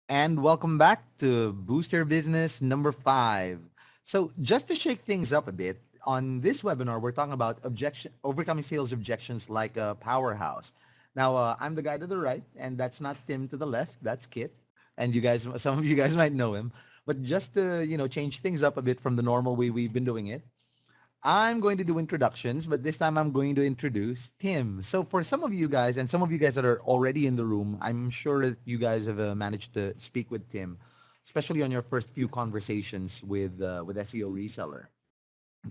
And welcome back to Boost Your Business number 5. So just to shake things up a bit, on this webinar, we're talking about overcoming sales objections like a powerhouse. Now, I'm the guy to the right, and that's not Tim to the left. That's Kit. And you guys, some of you guys might know him. But just to, change things up a bit from the normal way we've been doing it, I'm going to do introductions, but this time I'm going to introduce Tim. So for some of you guys and some of you guys that are already in the room, I'm sure that you guys have managed to speak with Tim, especially on your first few conversations with SEO Reseller.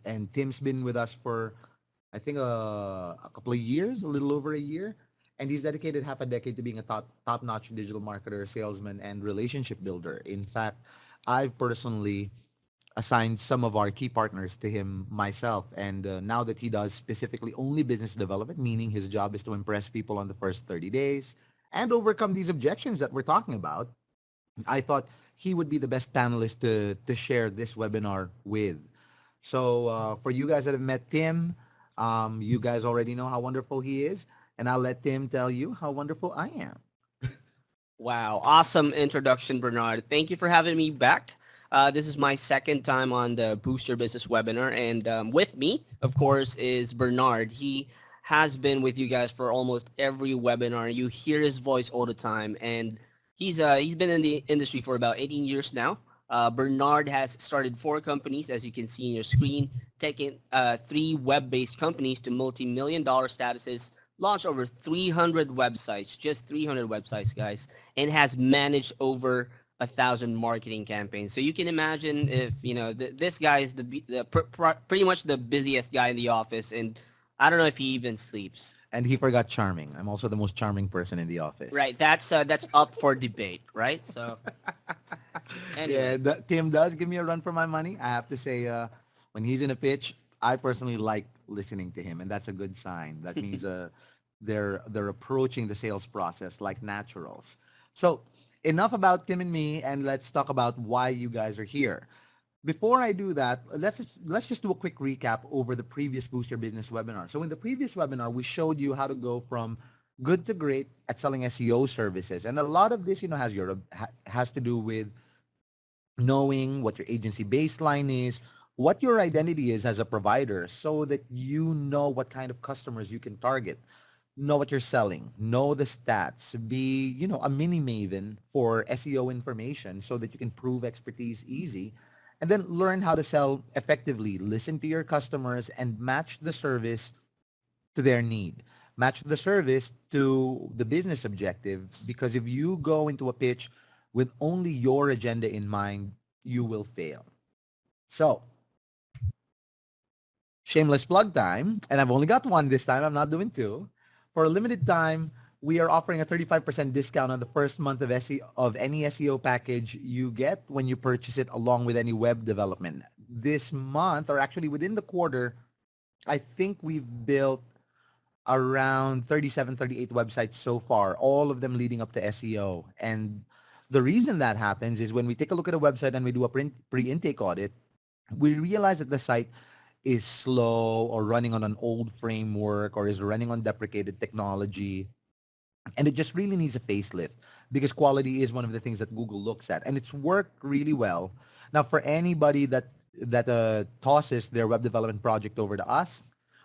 And Tim's been with us for, I think, a couple of years, a little over a year. And he's dedicated half a decade to being a top-notch digital marketer, salesman, and relationship builder. In fact, I've personally assigned some of our key partners to him myself. And now that he does specifically only business development, meaning his job is to impress people on the first 30 days and overcome these objections that we're talking about, I thought he would be the best panelist to share this webinar with. So for you guys that have met Tim, you guys already know how wonderful he is. And I'll let Tim tell you how wonderful I am. Wow, awesome introduction, Bernard. Thank you for having me back. This is my second time on the Boost Your Business webinar, and with me, of course, is Bernard. He has been with you guys for almost every webinar. You hear his voice all the time, and he's been in the industry for about 18 years now. Bernard has started 4 companies, as you can see in your screen, taking 3 web-based companies to multi-million-dollar statuses, launched over 300 websites, just 300 websites, guys, and has managed over 1,000 marketing campaigns. So you can imagine if, this guy is pretty much the busiest guy in the office, and I don't know if he even sleeps. And he forgot charming. I'm also the most charming person in the office. Right, that's up for debate, right? So Yeah, anyway. Tim does give me a run for my money. I have to say, when he's in a pitch, I personally like listening to him, and that's a good sign. That means they're approaching the sales process like naturals. So enough about Tim and me, and let's talk about why you guys are here. Before I do that, let's just do a quick recap over the previous Boost Your Business webinar. So in the previous webinar, we showed you how to go from good to great at selling SEO services, and a lot of this, has to do with knowing what your agency baseline is, what your identity is as a provider, so that you know what kind of customers you can target, know what you're selling, know the stats, be, a mini maven for SEO information so that you can prove expertise easy, and then learn how to sell effectively, listen to your customers, and match the service to their need. Match the service to the business objective, because if you go into a pitch with only your agenda in mind, you will fail. So, shameless plug time, and I've only got one this time. I'm not doing two. For a limited time, we are offering a 35% discount on the first month of any SEO package you get when you purchase it, along with any web development. This month, or actually within the quarter, I think we've built around 37, 38 websites so far, all of them leading up to SEO. And the reason that happens is when we take a look at a website and we do a pre-intake audit, we realize that the site is slow or running on an old framework or is running on deprecated technology. And it just really needs a facelift, because quality is one of the things that Google looks at. And it's worked really well. Now, for anybody that tosses their web development project over to us,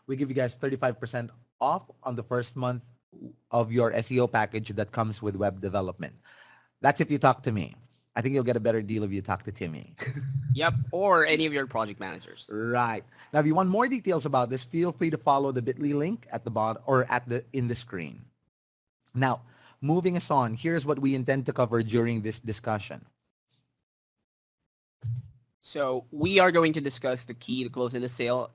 we give you guys 35% off on the first month of your SEO package that comes with web development. That's if you talk to me. I think you'll get a better deal if you talk to Timmy. Yep, or any of your project managers. Right. Now, if you want more details about this, feel free to follow the bit.ly link at the bottom or in the screen. Now, moving us on, here's what we intend to cover during this discussion. So we are going to discuss the key to closing the sale.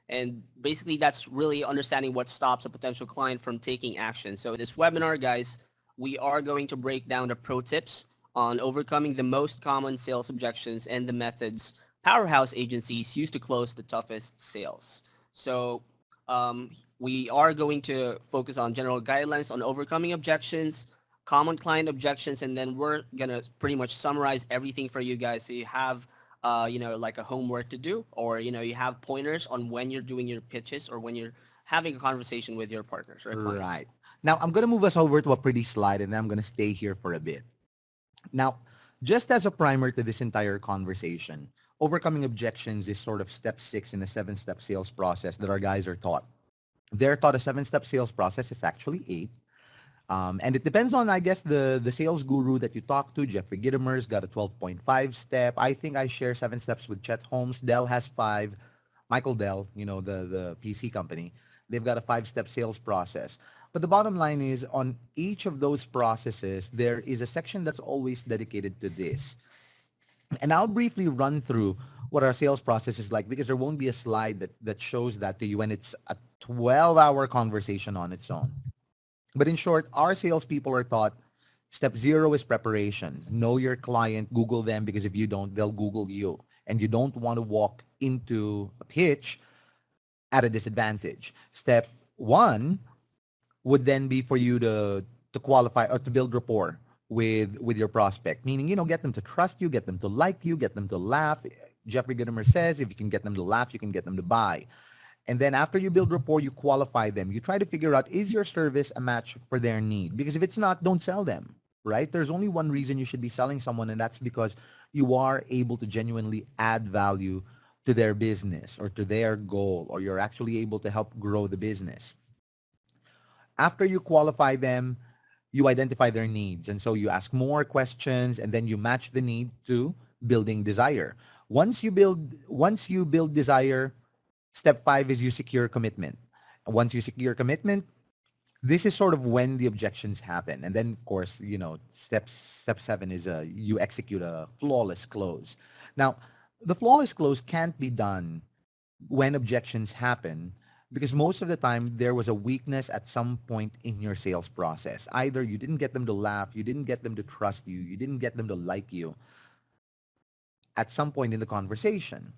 And basically, that's really understanding what stops a potential client from taking action. So this webinar, guys, we are going to break down the pro tips on overcoming the most common sales objections and the methods Powerhouse agencies use to close the toughest sales. So we are going to focus on general guidelines on overcoming objections, common client objections, and then we're going to pretty much summarize everything for you guys so you have like a homework to do, or, you have pointers on when you're doing your pitches or when you're having a conversation with your partners or clients. Right. Now, I'm going to move us over to a pretty slide, and then I'm going to stay here for a bit. Now, just as a primer to this entire conversation, overcoming objections is sort of step 6 in a 7-step sales process that our guys are taught. They're taught a 7-step sales process. It's actually 8. And it depends on, I guess, the sales guru that you talk to. Jeffrey Gitomer's got a 12.5 step. I think I share 7 steps with Chet Holmes. Dell has 5. Michael Dell, the PC company, they've got a 5-step sales process. But the bottom line is on each of those processes, there is a section that's always dedicated to this. And I'll briefly run through what our sales process is like because there won't be a slide that shows that to you, and it's a 12-hour conversation on its own. But in short, our salespeople are taught step 0 is preparation. Know your client, Google them, because if you don't, they'll Google you. And you don't want to walk into a pitch at a disadvantage. Step 1 would then be for you to qualify or to build rapport with your prospect, meaning, get them to trust you, get them to like you, get them to laugh. Jeffrey Gitomer says, if you can get them to laugh, you can get them to buy. And then after you build rapport, you qualify them. You try to figure out, is your service a match for their need? Because if it's not, don't sell them, right? There's only one reason you should be selling someone, and that's because you are able to genuinely add value to their business or to their goal, or you're actually able to help grow the business. After you qualify them, you identify their needs. And so you ask more questions, and then you match the need to building desire. Once you build desire, step 5 is you secure commitment. Once you secure commitment, this is sort of when the objections happen. And then, of course, step 7 is you execute a flawless close. Now, the flawless close can't be done when objections happen because most of the time there was a weakness at some point in your sales process. Either you didn't get them to laugh, you didn't get them to trust you, you didn't get them to like you at some point in the conversation,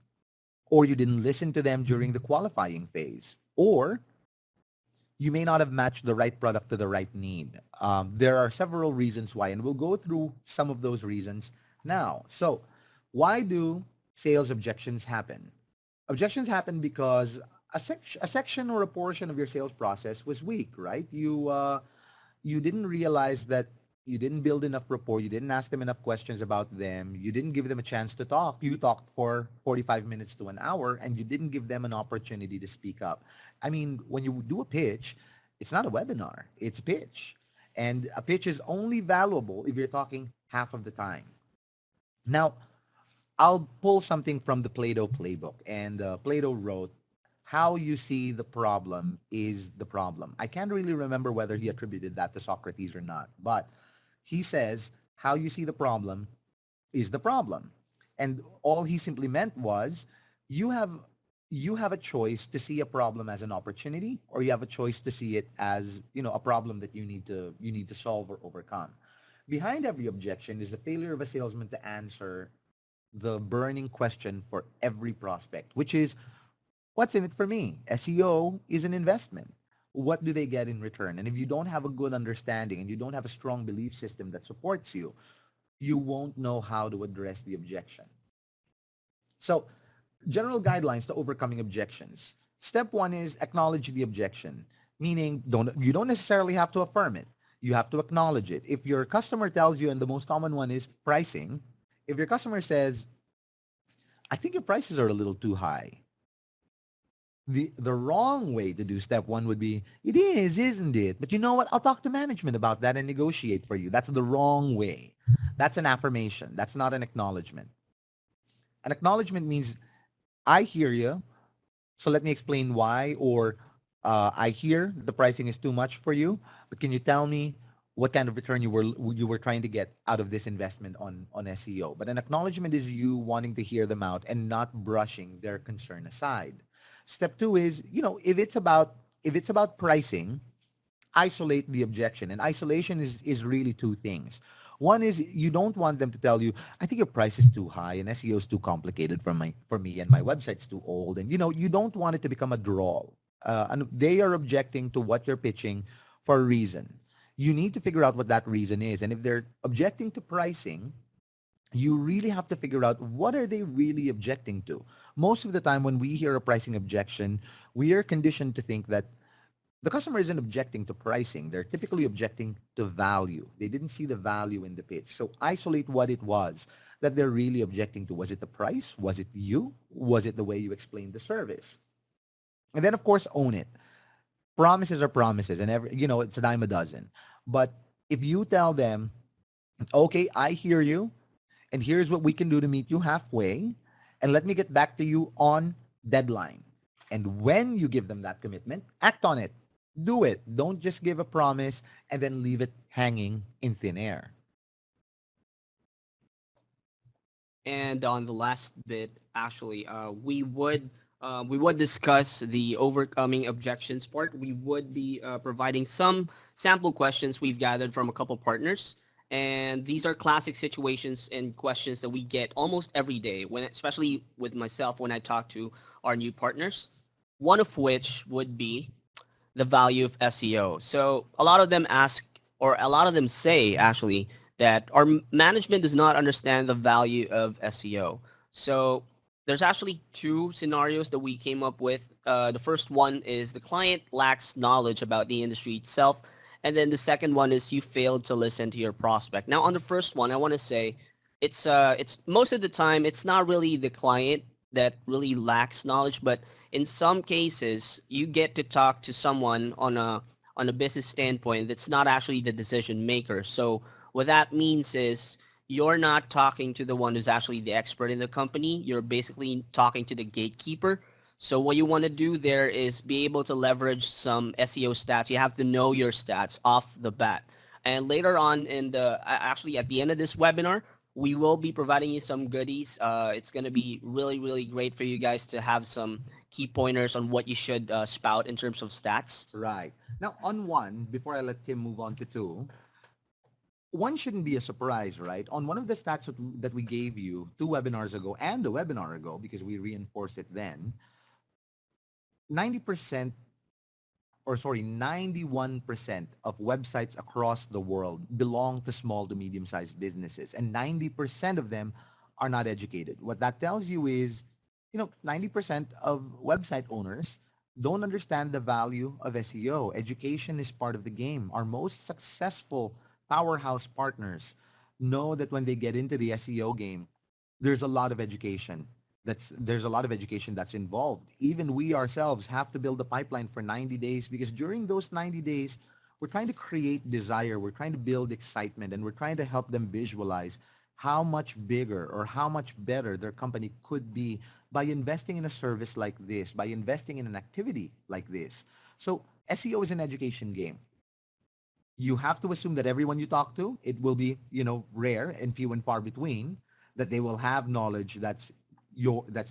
or you didn't listen to them during the qualifying phase, or you may not have matched the right product to the right need. There are several reasons why, and we'll go through some of those reasons now. So why do sales objections happen? Objections happen because a section or a portion of your sales process was weak, right? You didn't realize that you didn't build enough rapport. You didn't ask them enough questions about them. You didn't give them a chance to talk. You talked for 45 minutes to an hour, and you didn't give them an opportunity to speak up. I mean, when you do a pitch, it's not a webinar. It's a pitch. And a pitch is only valuable if you're talking half of the time. Now, I'll pull something from the Plato playbook. And Plato wrote, how you see the problem is the problem. I can't really remember whether he attributed that to Socrates or not, but he says, how you see the problem is the problem. And all he simply meant was, you have a choice to see a problem as an opportunity, or you have a choice to see it as, a problem that you need to solve or overcome. Behind every objection is the failure of a salesman to answer the burning question for every prospect, which is, what's in it for me? SEO is an investment. What do they get in return? And if you don't have a good understanding and you don't have a strong belief system that supports you, you won't know how to address the objection. So, general guidelines to overcoming objections. Step 1 is acknowledge the objection, meaning you don't necessarily have to affirm it. You have to acknowledge it. If your customer tells you, and the most common one is pricing, if your customer says, I think your prices are a little too high, the wrong way to do step 1 would be, it is, isn't it? But you know what? I'll talk to management about that and negotiate for you. That's the wrong way. That's an affirmation. That's not an acknowledgement. An acknowledgement means, I hear you, so let me explain why, or I hear the pricing is too much for you, but can you tell me what kind of return you were trying to get out of this investment on SEO? But an acknowledgement is you wanting to hear them out and not brushing their concern aside. Step 2 is, if it's about pricing, isolate the objection. And isolation is really 2 things. One is you don't want them to tell you, I think your price is too high and SEO is too complicated for me and my website's too old. And, you don't want it to become a drawl. And they are objecting to what you're pitching for a reason. You need to figure out what that reason is. And if they're objecting to pricing, you really have to figure out, what are they really objecting to? Most of the time when we hear a pricing objection, we are conditioned to think that The customer isn't objecting to pricing. They're typically objecting to value. They didn't see the value in the pitch. So isolate what it was that they're really objecting to. Was it the price? Was it you? Was it the way you explained the service? And then, of course, own it. Promises are promises, and it's a dime a dozen. But if you tell them, okay, I hear you, and here's what we can do to meet you halfway, and let me get back to you on deadline. And when you give them that commitment, act on it. Do it. Don't just give a promise and then leave it hanging in thin air. And on the last bit, actually, we would discuss the overcoming objections part. We would be providing some sample questions we've gathered from a couple partners, and these are classic situations and questions that we get almost every day, when especially with myself when I talk to our new partners. One of which would be the value of SEO. So a lot of them ask, or a lot of them say actually, that our management does not understand the value of SEO. So there's actually two scenarios that we came up with. The first one is the client lacks knowledge about the industry itself. And then the second one is you failed to listen to your prospect. Now on the first one, I want to say it's most of the time it's not really the client that really lacks knowledge, but in some cases you get to talk to someone on a business standpoint that's not actually the decision maker. So what that means is you're not talking to the one who's actually the expert in the company. You're basically talking to the gatekeeper. So what you want to do there is be able to leverage some SEO stats. You have to know your stats off the bat. And later on actually at the end of this webinar, we will be providing you some goodies. It's going to be really, really great for you guys to have some key pointers on what you should spout in terms of stats. Right. Now, on one, before I let Tim move on to two, one shouldn't be a surprise, right? On one of the stats that we gave you 2 webinars ago and a webinar ago, because we reinforced it then, 90% or sorry, 91% of websites across the world belong to small to medium-sized businesses, and 90% of them are not educated. What that tells you is, 90% of website owners don't understand the value of SEO. Education is part of the game. Our most successful powerhouse partners know that when they get into the SEO game, there's a lot of education. There's a lot of education that's involved. Even we ourselves have to build a pipeline for 90 days, because during those 90 days, we're trying to create desire, we're trying to build excitement, and we're trying to help them visualize how much bigger or how much better their company could be by investing in a service like this, by investing in an activity like this. So SEO is an education game. You have to assume that everyone you talk to, it will be, rare and few and far between, that they will have knowledge that's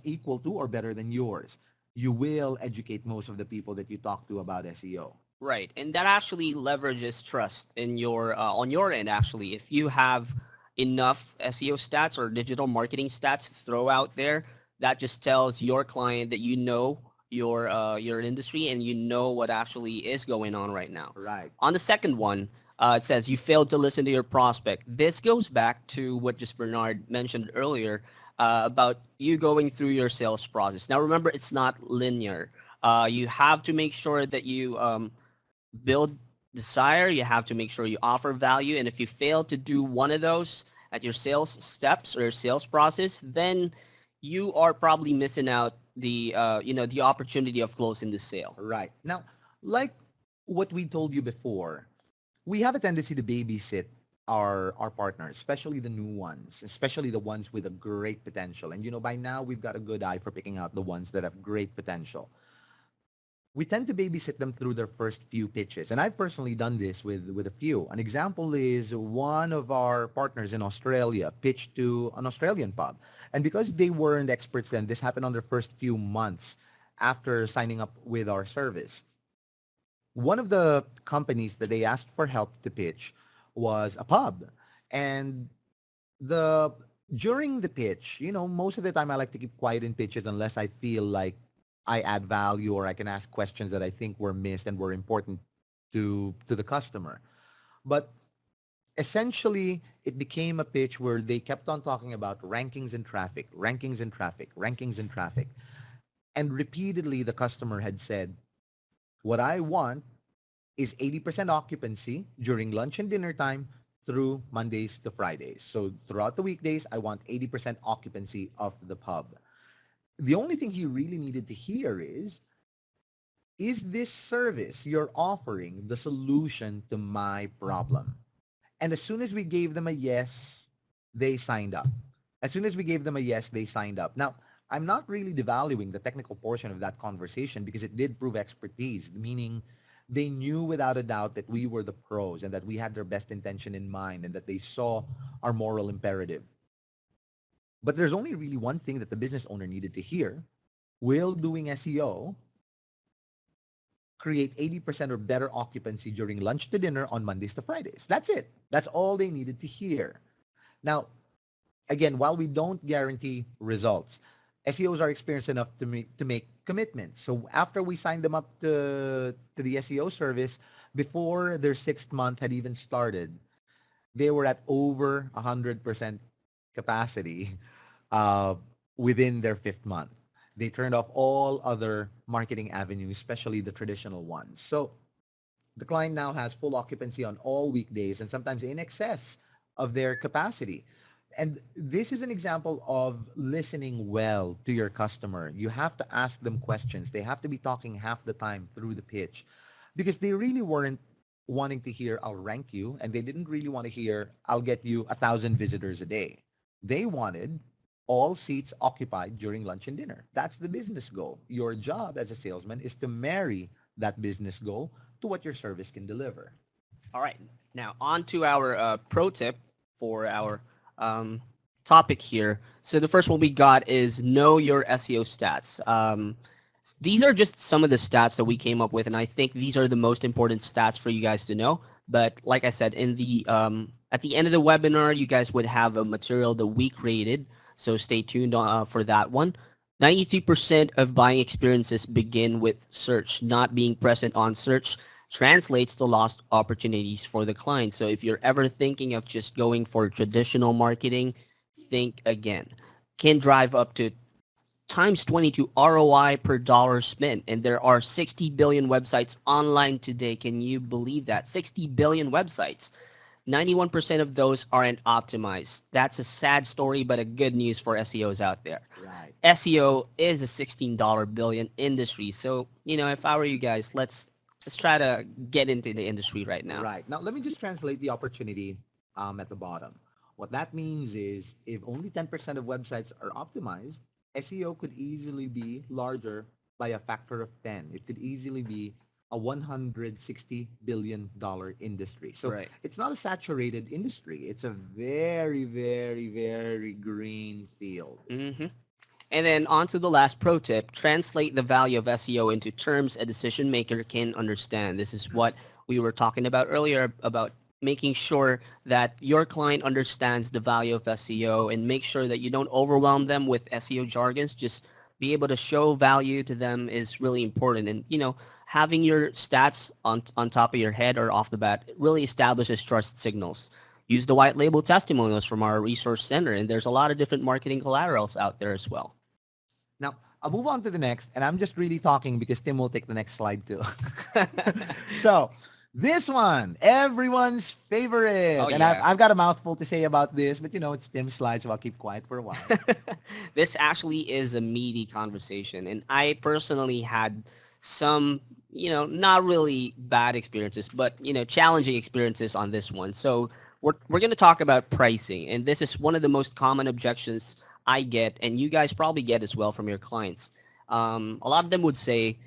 equal to or better than yours. You will educate most of the people that you talk to about SEO. Right, and that actually leverages trust in your on your end. Actually, if you have enough SEO stats or digital marketing stats to throw out there, that just tells your client that you know your industry and you know what actually is going on right now. Right. On the second one, it says you failed to listen to your prospect. This goes back to what just Bernard mentioned earlier about you going through your sales process. Now, remember, it's not linear. You have to make sure that you build desire. You have to make sure you offer value. And if you fail to do one of those at your sales steps or your sales process, then you are probably missing out the opportunity of closing the sale. Right. Now, like what we told you before, we have a tendency to babysit our partners, especially the new ones, especially the ones with a great potential. And by now we've got a good eye for picking out the ones that have great potential. We tend to babysit them through their first few pitches. And I've personally done this with a few. An example is one of our partners in Australia pitched to an Australian pub. And because they weren't experts then, this happened on their first few months after signing up with our service. One of the companies that they asked for help to pitch was a pub. And during the pitch, most of the time I like to keep quiet in pitches unless I feel like I add value or I can ask questions that I think were missed and were important to the customer. But essentially, it became a pitch where they kept on talking about rankings and traffic, rankings and traffic, rankings and traffic. And repeatedly, the customer had said, what I want is 80% occupancy during lunch and dinner time through Mondays to Fridays. So throughout the weekdays, I want 80% occupancy of the pub. The only thing he really needed to hear is this service you're offering the solution to my problem? And as soon as we gave them a yes, they signed up. As soon as we gave them a yes, they signed up. Now, I'm not really devaluing the technical portion of that conversation because it did prove expertise, meaning they knew without a doubt that we were the pros and that we had their best intention in mind and that they saw our moral imperative. But there's only really one thing that the business owner needed to hear. Will doing SEO create 80% or better occupancy during lunch to dinner on Mondays to Fridays? That's it. That's all they needed to hear. Now, again, while we don't guarantee results, SEOs are experienced enough to make commitments. So after we signed them up to the SEO service, before their 6th month had even started, they were at over 100% capacity within their 5th month. They turned off all other marketing avenues, especially the traditional ones. So the client now has full occupancy on all weekdays and sometimes in excess of their capacity. And this is an example of listening well to your customer. You have to ask them questions. They have to be talking half the time through the pitch because they really weren't wanting to hear, I'll rank you. And they didn't really want to hear, I'll get you 1,000 visitors a day. They wanted all seats occupied during lunch and dinner. That's the business goal. Your job as a salesman is to marry that business goal to what your service can deliver. All right. Now on to our pro tip for our topic here. So the first one we got is know your SEO stats. These are just some of the stats that we came up with, and I think these are the most important stats for you guys to know. But like I said, in the at the end of the webinar, you guys would have a material the week rated. So stay tuned for that one. 93% of buying experiences begin with search. Not being present on search translates to lost opportunities for the client. So if you're ever thinking of just going for traditional marketing, think again. Can drive up to times 22 ROI per dollar spent. And there are 60 billion websites online today. Can you believe that? 60 billion websites. 91% of those aren't optimized. That's a sad story, but a good news for SEOs out there. Right. SEO is a $16 billion industry. So, if I were you guys, let's try to get into the industry right now. Right. Now, let me just translate the opportunity at the bottom. What that means is if only 10% of websites are optimized, SEO could easily be larger by a factor of 10. It could easily be a $160 billion industry. So Right. It's not a saturated industry. It's a very, very, very green field. Mm-hmm. And then on to the last pro tip, translate the value of SEO into terms a decision maker can understand. This is what we were talking about earlier about making sure that your client understands the value of SEO and make sure that you don't overwhelm them with SEO jargons. Just be able to show value to them is really important. And, having your stats on top of your head or off the bat really establishes trust signals. Use the white label testimonials from our resource center. And there's a lot of different marketing collaterals out there as well. Now, I'll move on to the next, and I'm just really talking because Tim will take the next slide too. So this one, everyone's favorite. Oh, and yeah. I've got a mouthful to say about this, but it's Tim's slide, so I'll keep quiet for a while. This actually is a meaty conversation. And I personally had some, not really bad experiences, but, challenging experiences on this one. So we're going to talk about pricing. And this is one of the most common objections I get, and you guys probably get as well from your clients. A lot of them would say,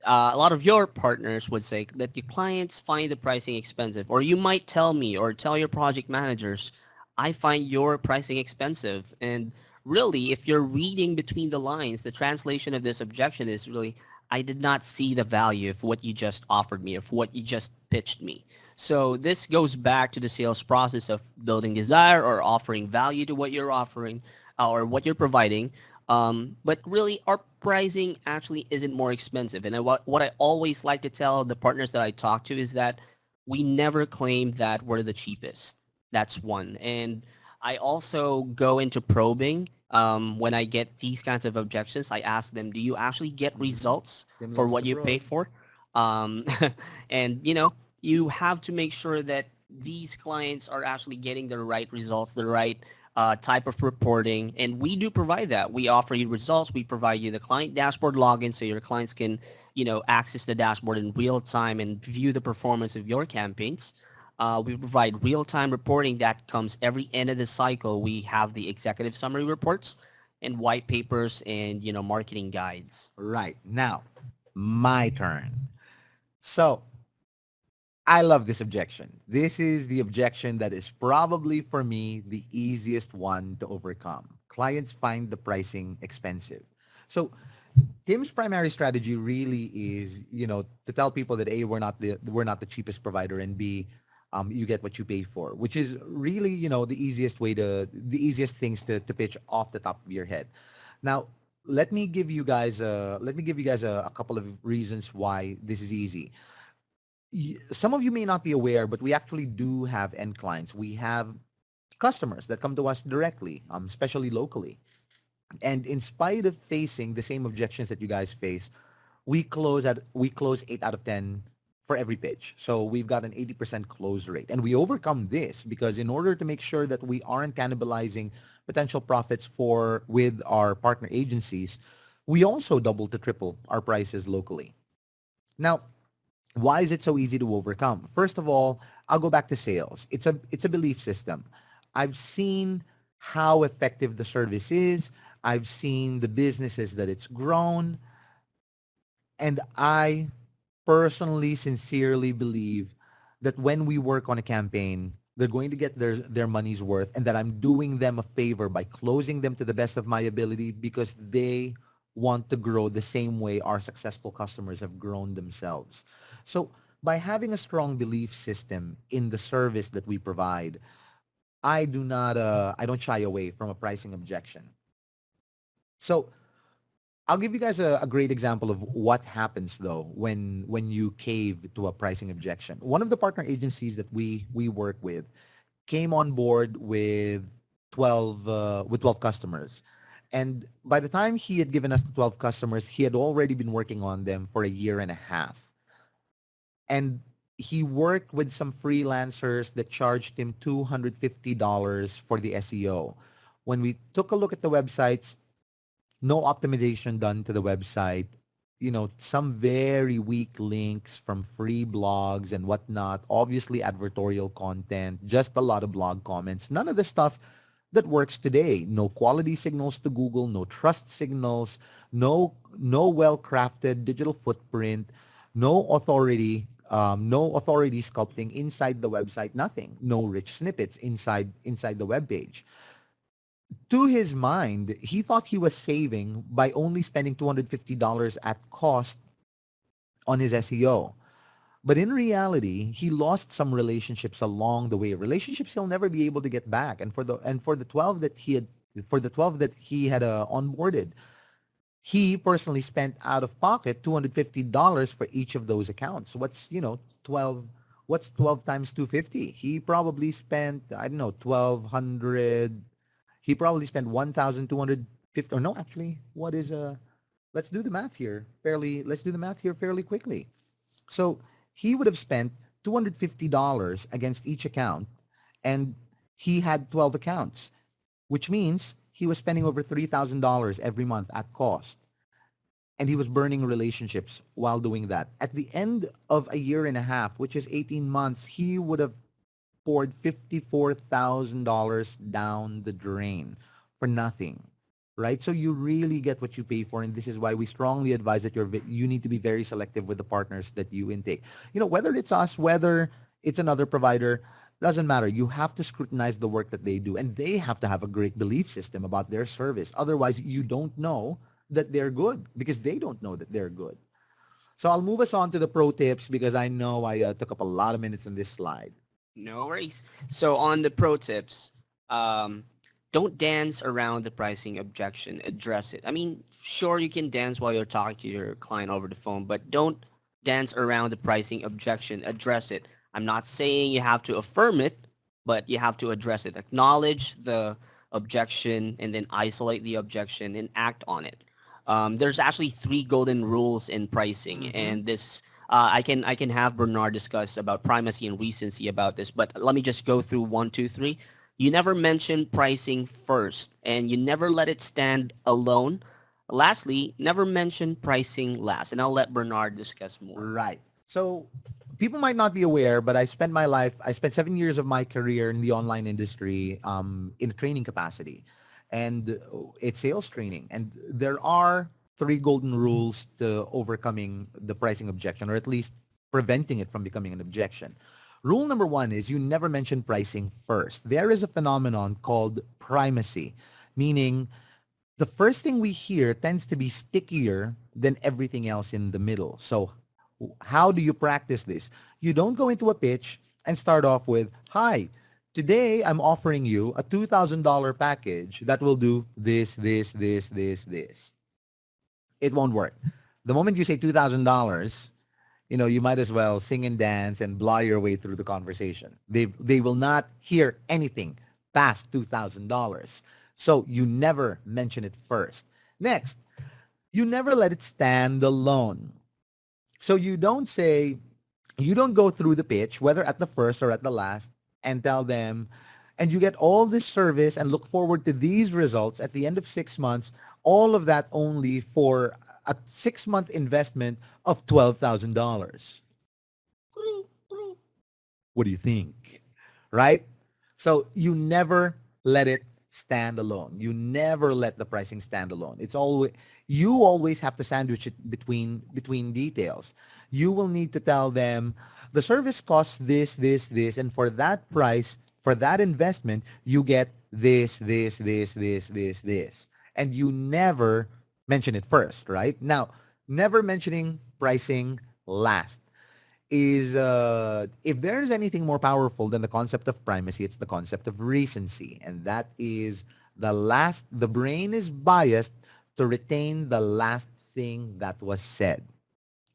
a lot of your partners would say that your clients find the pricing expensive, or you might tell me or tell your project managers, I find your pricing expensive. And really, if you're reading between the lines, the translation of this objection is really, I did not see the value of what you just offered me, of what you just pitched me. So this goes back to the sales process of building desire or offering value to what you're offering or what you're providing. But really, our pricing actually isn't more expensive. And what I always like to tell the partners that I talk to is that we never claim that we're the cheapest. That's one. And I also go into probing. When I get these kinds of objections, I ask them, do you actually get results Tim for loves what to you probe. pay for? Um, and you have to make sure that these clients are actually getting the right results, the right type of reporting. And we do provide that. We offer you results. We provide you the client dashboard login so your clients can, access the dashboard in real time and view the performance of your campaigns. We provide real-time reporting that comes every end of the cycle. We have the executive summary reports and white papers and, marketing guides. Right. Now, my turn. So I love this objection. This is the objection that is probably for me the easiest one to overcome. Clients find the pricing expensive. So Tim's primary strategy really is, to tell people that A, we're not the cheapest provider, and B, you get what you pay for, which is really, the easiest things to pitch off the top of your head. Now, let me give you guys a couple of reasons why this is easy. Some of you may not be aware, but we actually do have end clients. We have customers that come to us directly, especially locally. And in spite of facing the same objections that you guys face, we close 8 out of 10 for every pitch. So we've got an 80% close rate. And we overcome this because in order to make sure that we aren't cannibalizing potential profits for with our partner agencies, we also double to triple our prices locally. Now, why is it so easy to overcome? First of all, I'll go back to sales. It's a belief system. I've seen how effective the service is. I've seen the businesses that it's grown, and I personally sincerely believe that when we work on a campaign, they're going to get their money's worth, and that I'm doing them a favor by closing them to the best of my ability because they want to grow the same way our successful customers have grown themselves. So by having a strong belief system in the service that we provide, I don't shy away from a pricing objection. So I'll give you guys a great example of what happens though when you cave to a pricing objection. One of the partner agencies that we work with came on board with 12 customers. And by the time he had given us the 12 customers, he had already been working on them for a year and a half. And he worked with some freelancers that charged him $250 for the SEO. When we took a look at the websites, no optimization done to the website, some very weak links from free blogs and whatnot, obviously advertorial content, just a lot of blog comments, none of the stuff that works today. No quality signals to Google, no trust signals, no well-crafted digital footprint, no authority sculpting inside the website, nothing, no rich snippets inside the web page. To his mind, he thought he was saving by only spending $250 at cost on his SEO. But in reality, he lost some relationships along the way. Relationships he'll never be able to get back. And for the 12 that he had onboarded, he personally spent out of pocket $250 for each of those accounts. 12 what's 12 times 250? He probably spent, I don't know, 1200. He probably spent 1,250, or no, actually, what is let's do the math here fairly quickly. So he would have spent $250 against each account, and he had 12 accounts, which means he was spending over $3,000 every month at cost. And he was burning relationships while doing that. At the end of a year and a half, which is 18 months, he would have poured $54,000 down the drain for nothing, right? So you really get what you pay for, and this is why we strongly advise that you need to be very selective with the partners that you intake. Whether it's us, whether it's another provider, doesn't matter. You have to scrutinize the work that they do, and they have to have a great belief system about their service. Otherwise, you don't know that they're good because they don't know that they're good. So I'll move us on to the pro tips because I know I took up a lot of minutes on this slide. No worries. So on the pro tips, um, don't dance around the pricing objection. Address it. I mean, sure, you can dance while you're talking to your client over the phone, but don't dance around the pricing objection. Address it. I'm not saying you have to affirm it, but you have to address it. Acknowledge the objection and then isolate the objection and act on it. There's actually three golden rules in pricing, Mm-hmm. and this I can have Bernard discuss about primacy and recency about this, but let me just go through one, two, three. You never mention pricing first, and you never let it stand alone. Lastly, never mention pricing last, and I'll let Bernard discuss more. Right. So people might not be aware, but I spent 7 years of my career in the online industry in a training capacity. And it's sales training. And there are three golden rules to overcoming the pricing objection, or at least preventing it from becoming an objection. Rule number one is you never mention pricing first. There is a phenomenon called primacy, meaning the first thing we hear tends to be stickier than everything else in the middle. So how do you practice this? You don't go into a pitch and start off with, hi, today I'm offering you a $2,000 package that will do this, this, this, this, this. It won't work. The moment you say $2,000, you might as well sing and dance and blah your way through the conversation. They will not hear anything past $2,000. So you never mention it first. Next, you never let it stand alone. So you don't go through the pitch, whether at the first or at the last, and tell them, and you get all this service and look forward to these results at the end of 6 months, all of that only for a 6-month investment of $12,000. What do you think? Right? So you never let it stand alone. You never let the pricing stand alone. You always have to sandwich it between details. You will need to tell them the service costs this, this, this, and for that price, for that investment, you get this, this, this, this, this, this. And you never mention it first, right? Now, never mentioning pricing last is if there's anything more powerful than the concept of primacy, it's the concept of recency. And that is the brain is biased to retain the last thing that was said.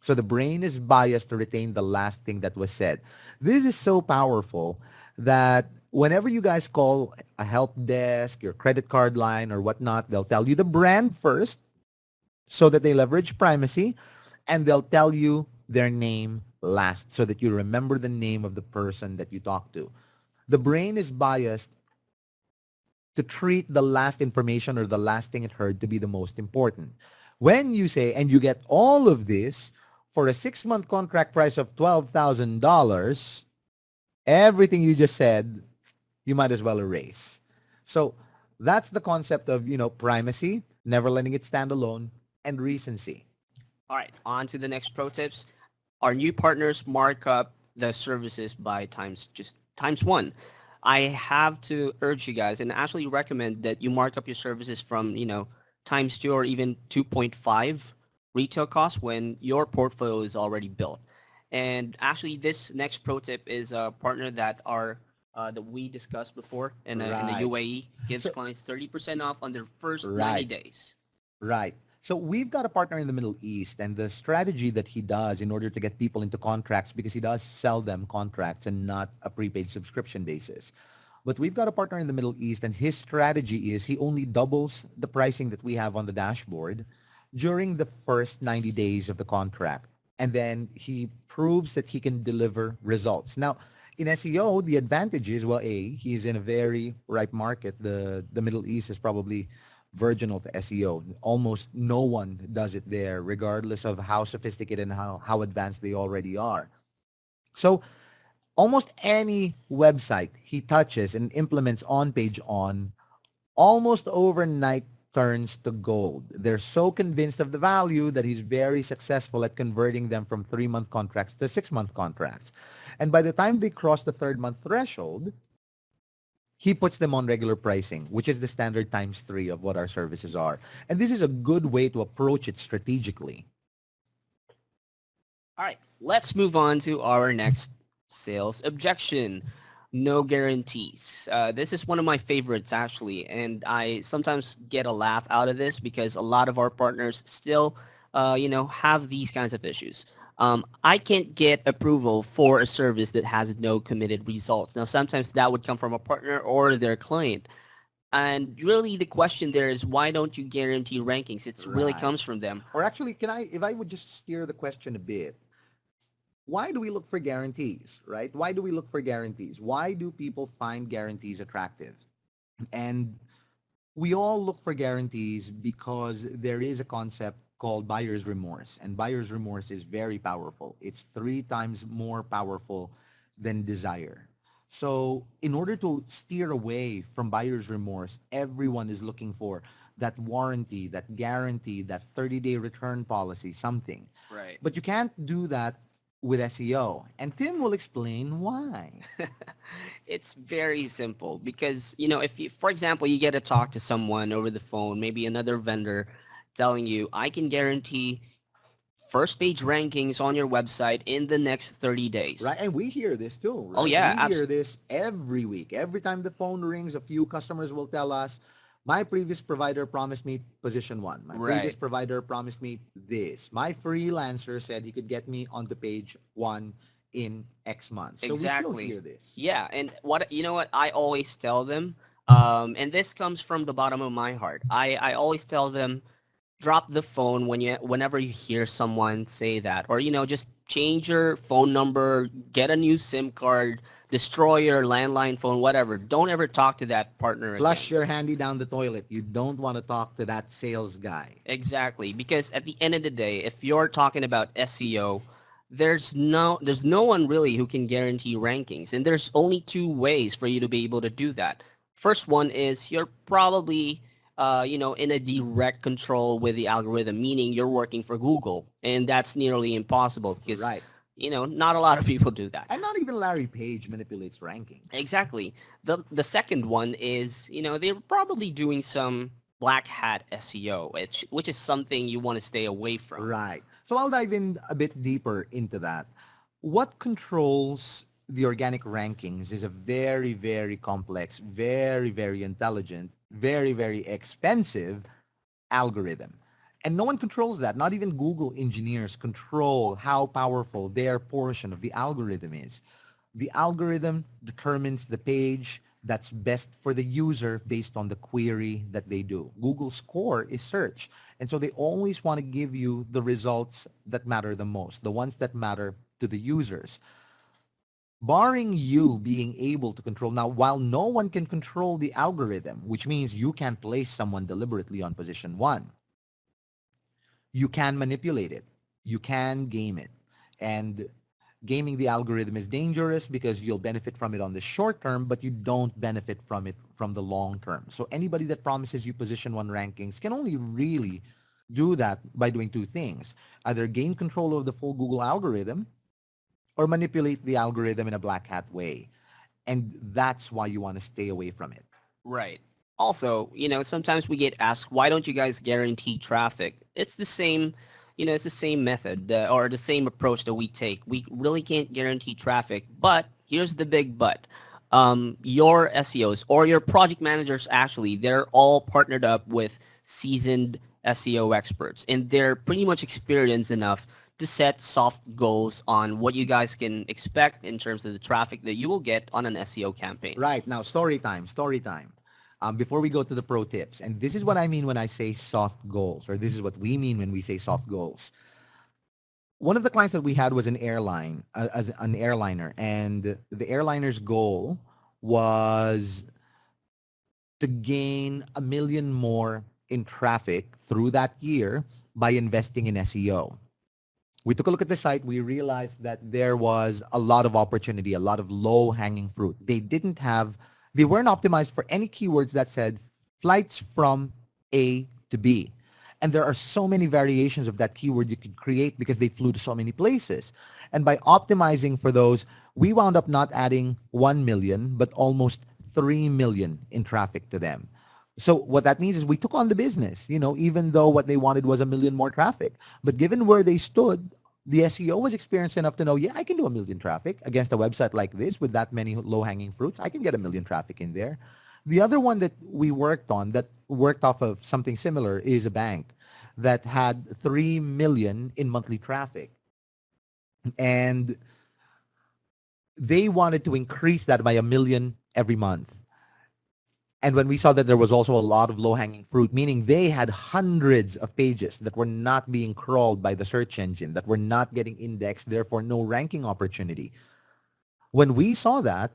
So the brain is biased to retain the last thing that was said. This is so powerful that whenever you guys call a help desk, your credit card line or whatnot, they'll tell you the brand first so that they leverage primacy, and they'll tell you their name last so that you remember the name of the person that you talk to. The brain is biased to treat the last information or the last thing it heard to be the most important. When you say, and you get all of this for a 6-month contract price of $12,000, everything you just said, you might as well erase. So that's the concept of, primacy, never letting it stand alone, and recency. All right, on to the next pro tips. Our new partners mark up the services by times one. I have to urge you guys and actually recommend that you mark up your services from, times 2 or even 2.5 retail costs when your portfolio is already built. And actually, this next pro tip is a partner that we discussed before in the UAE gives So, clients 30% off on their first 90 right. days. Right. So we've got a partner in the Middle East, and the strategy that he does in order to get people into contracts, because he does sell them contracts and not a prepaid subscription basis. But we've got a partner in the Middle East, and his strategy is he only doubles the pricing that we have on the dashboard during the first 90 days of the contract. And then he proves that he can deliver results. Now, in SEO, the advantage is, well, he's in a very ripe market. The Middle East is probably virginal to SEO. Almost no one does it there, regardless of how sophisticated and how advanced they already are. So almost any website he touches and implements on page on, almost overnight turns to gold. They're so convinced of the value that he's very successful at converting them from 3-month contracts to 6-month contracts. And by the time they cross the 3rd-month threshold, he puts them on regular pricing, which is the standard times 3 of what our services are. And this is a good way to approach it strategically. All right, let's move on to our next sales objection. No guarantees. This is one of my favorites, actually, and I sometimes get a laugh out of this because a lot of our partners still, have these kinds of issues. I can't get approval for a service that has no committed results. Now, sometimes that would come from a partner or their client. And really the question there is, why don't you guarantee rankings? It really Right. comes from them. Or actually, if I would just steer the question a bit, why do we look for guarantees, right? Why do we look for guarantees? Why do people find guarantees attractive? And we all look for guarantees because there is a concept called buyer's remorse. And buyer's remorse is very powerful. It's 3 times more powerful than desire. So in order to steer away from buyer's remorse, everyone is looking for that warranty, that guarantee, that 30-day return policy, something. Right. But you can't do that with SEO. And Tim will explain why. It's very simple because, if you, for example, you get to talk to someone over the phone, maybe another vendor telling you, I can guarantee first page rankings on your website in the next 30 days. Right, and we hear this too, Oh, right? yeah, We hear this every week. Every time the phone rings, a few customers will tell us, my previous provider promised me position one. My previous Right. provider promised me this. My freelancer said he could get me onto page one in X months. So we still Exactly. hear this. Yeah, and what I always tell them, and this comes from the bottom of my heart. I always tell them, drop the phone whenever you hear someone say that, or just change your phone number, get a new SIM card, destroy your landline phone, whatever. Don't ever talk to that partner Flush again. your handy down the toilet. You don't want to talk to that sales guy. Exactly, because at the end of the day, if you're talking about SEO, there's no one really who can guarantee rankings, and there's only two ways for you to be able to do that. First one is you're probably in a direct control with the algorithm, meaning you're working for Google, and that's nearly impossible because Right. not a lot of people do that. And not even Larry Page manipulates rankings. Exactly. The second one is, they're probably doing some black hat SEO, which is something you want to stay away from. Right. So I'll dive in a bit deeper into that. What controls the organic rankings is a very, very complex, very, very intelligent, very, very expensive algorithm. And no one controls that. Not even Google engineers control how powerful their portion of the algorithm is. The algorithm determines the page that's best for the user based on the query that they do. Google's core is search. And so they always want to give you the results that matter the most, the ones that matter to the users. Barring you being able to control, now while no one can control the algorithm, which means you can place someone deliberately on position one, you can manipulate it. You can game it. And gaming the algorithm is dangerous because you'll benefit from it on the short term, but you don't benefit from it from the long term. So anybody that promises you position one rankings can only really do that by doing two things. Either gain control of the full Google algorithm or manipulate the algorithm in a black hat way. And that's why you want to stay away from it. Right. Also, sometimes we get asked, why don't you guys guarantee traffic? It's the same method or the same approach that we take. We really can't guarantee traffic, but here's the big but. Your SEOs or your project managers, actually, they're all partnered up with seasoned SEO experts, and they're pretty much experienced enough to set soft goals on what you guys can expect in terms of the traffic that you will get on an SEO campaign. Right. Now, story time, story time. Before we go to the pro tips, and this is what I mean when I say soft goals, or this is what we mean when we say soft goals. One of the clients that we had was an airline, as an airliner, and the airliner's goal was to gain 1 million more in traffic through that year by investing in SEO. We took a look at the site. We realized that there was a lot of opportunity, a lot of low-hanging fruit. They weren't optimized for any keywords that said flights from A to B. And there are so many variations of that keyword you could create because they flew to so many places. And by optimizing for those, we wound up not adding 1 million, but almost 3 million in traffic to them. So what that means is we took on the business, even though what they wanted was 1 million more traffic. But given where they stood, the SEO was experienced enough to know, yeah, I can do 1 million traffic against a website like this with that many low-hanging fruits. I can get 1 million traffic in there. The other one that we worked on that worked off of something similar is a bank that had 3 million in monthly traffic. And they wanted to increase that by 1 million every month. And when we saw that there was also a lot of low-hanging fruit, meaning they had hundreds of pages that were not being crawled by the search engine, that were not getting indexed, therefore no ranking opportunity. When we saw that,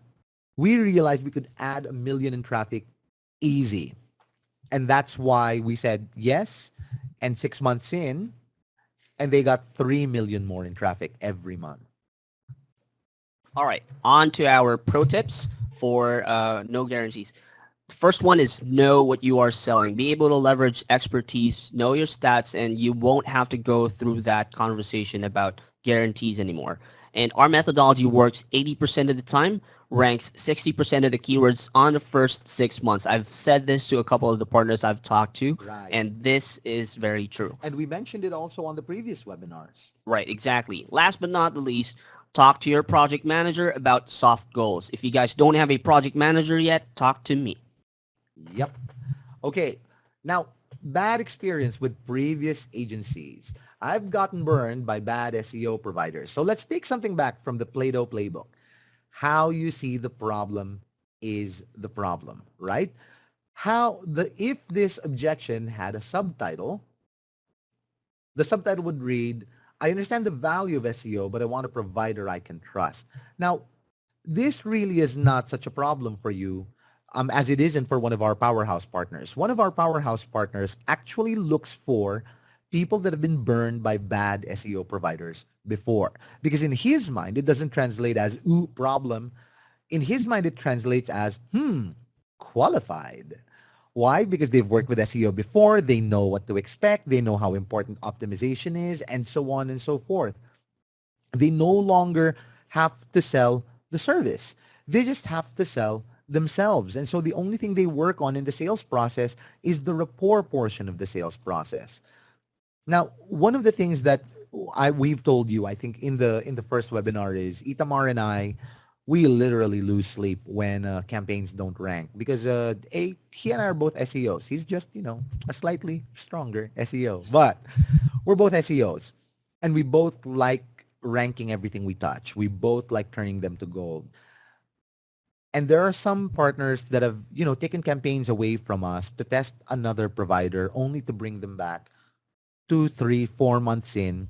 we realized we could add 1 million in traffic easy. And that's why we said yes. And 6 months in, and they got 3 million more in traffic every month. All right, on to our pro tips for no guarantees. First one is know what you are selling. Be able to leverage expertise, know your stats, and you won't have to go through that conversation about guarantees anymore. And our methodology works 80% of the time, ranks 60% of the keywords on the first 6 months. I've said this to a couple of the partners I've talked to, Right. and this is very true. And we mentioned it also on the previous webinars. Right, exactly. Last but not the least, talk to your project manager about soft goals. If you guys don't have a project manager yet, talk to me. Yep. Okay. Now, bad experience with previous agencies. I've gotten burned by bad SEO providers. So let's take something back from the Play-Doh playbook. How you see the problem is the problem, right? If this objection had a subtitle, the subtitle would read, I understand the value of SEO, but I want a provider I can trust. Now, this really is not such a problem for you as it isn't for one of our Powerhouse partners. One of our Powerhouse partners actually looks for people that have been burned by bad SEO providers before. Because in his mind, it doesn't translate as, ooh, problem. In his mind, it translates as, qualified. Why? Because they've worked with SEO before. They know what to expect. They know how important optimization is, and so on and so forth. They no longer have to sell the service. They just have to sell themselves. And so the only thing they work on in the sales process is the rapport portion of the sales process. Now, one of the things that we've told you, I think in the first webinar is Itamar and I, we literally lose sleep when campaigns don't rank because he and I are both SEOs. He's just, a slightly stronger SEO, but we're both SEOs and we both like ranking everything we touch. We both like turning them to gold. And there are some partners that have, taken campaigns away from us to test another provider only to bring them back 2, 3, 4 months in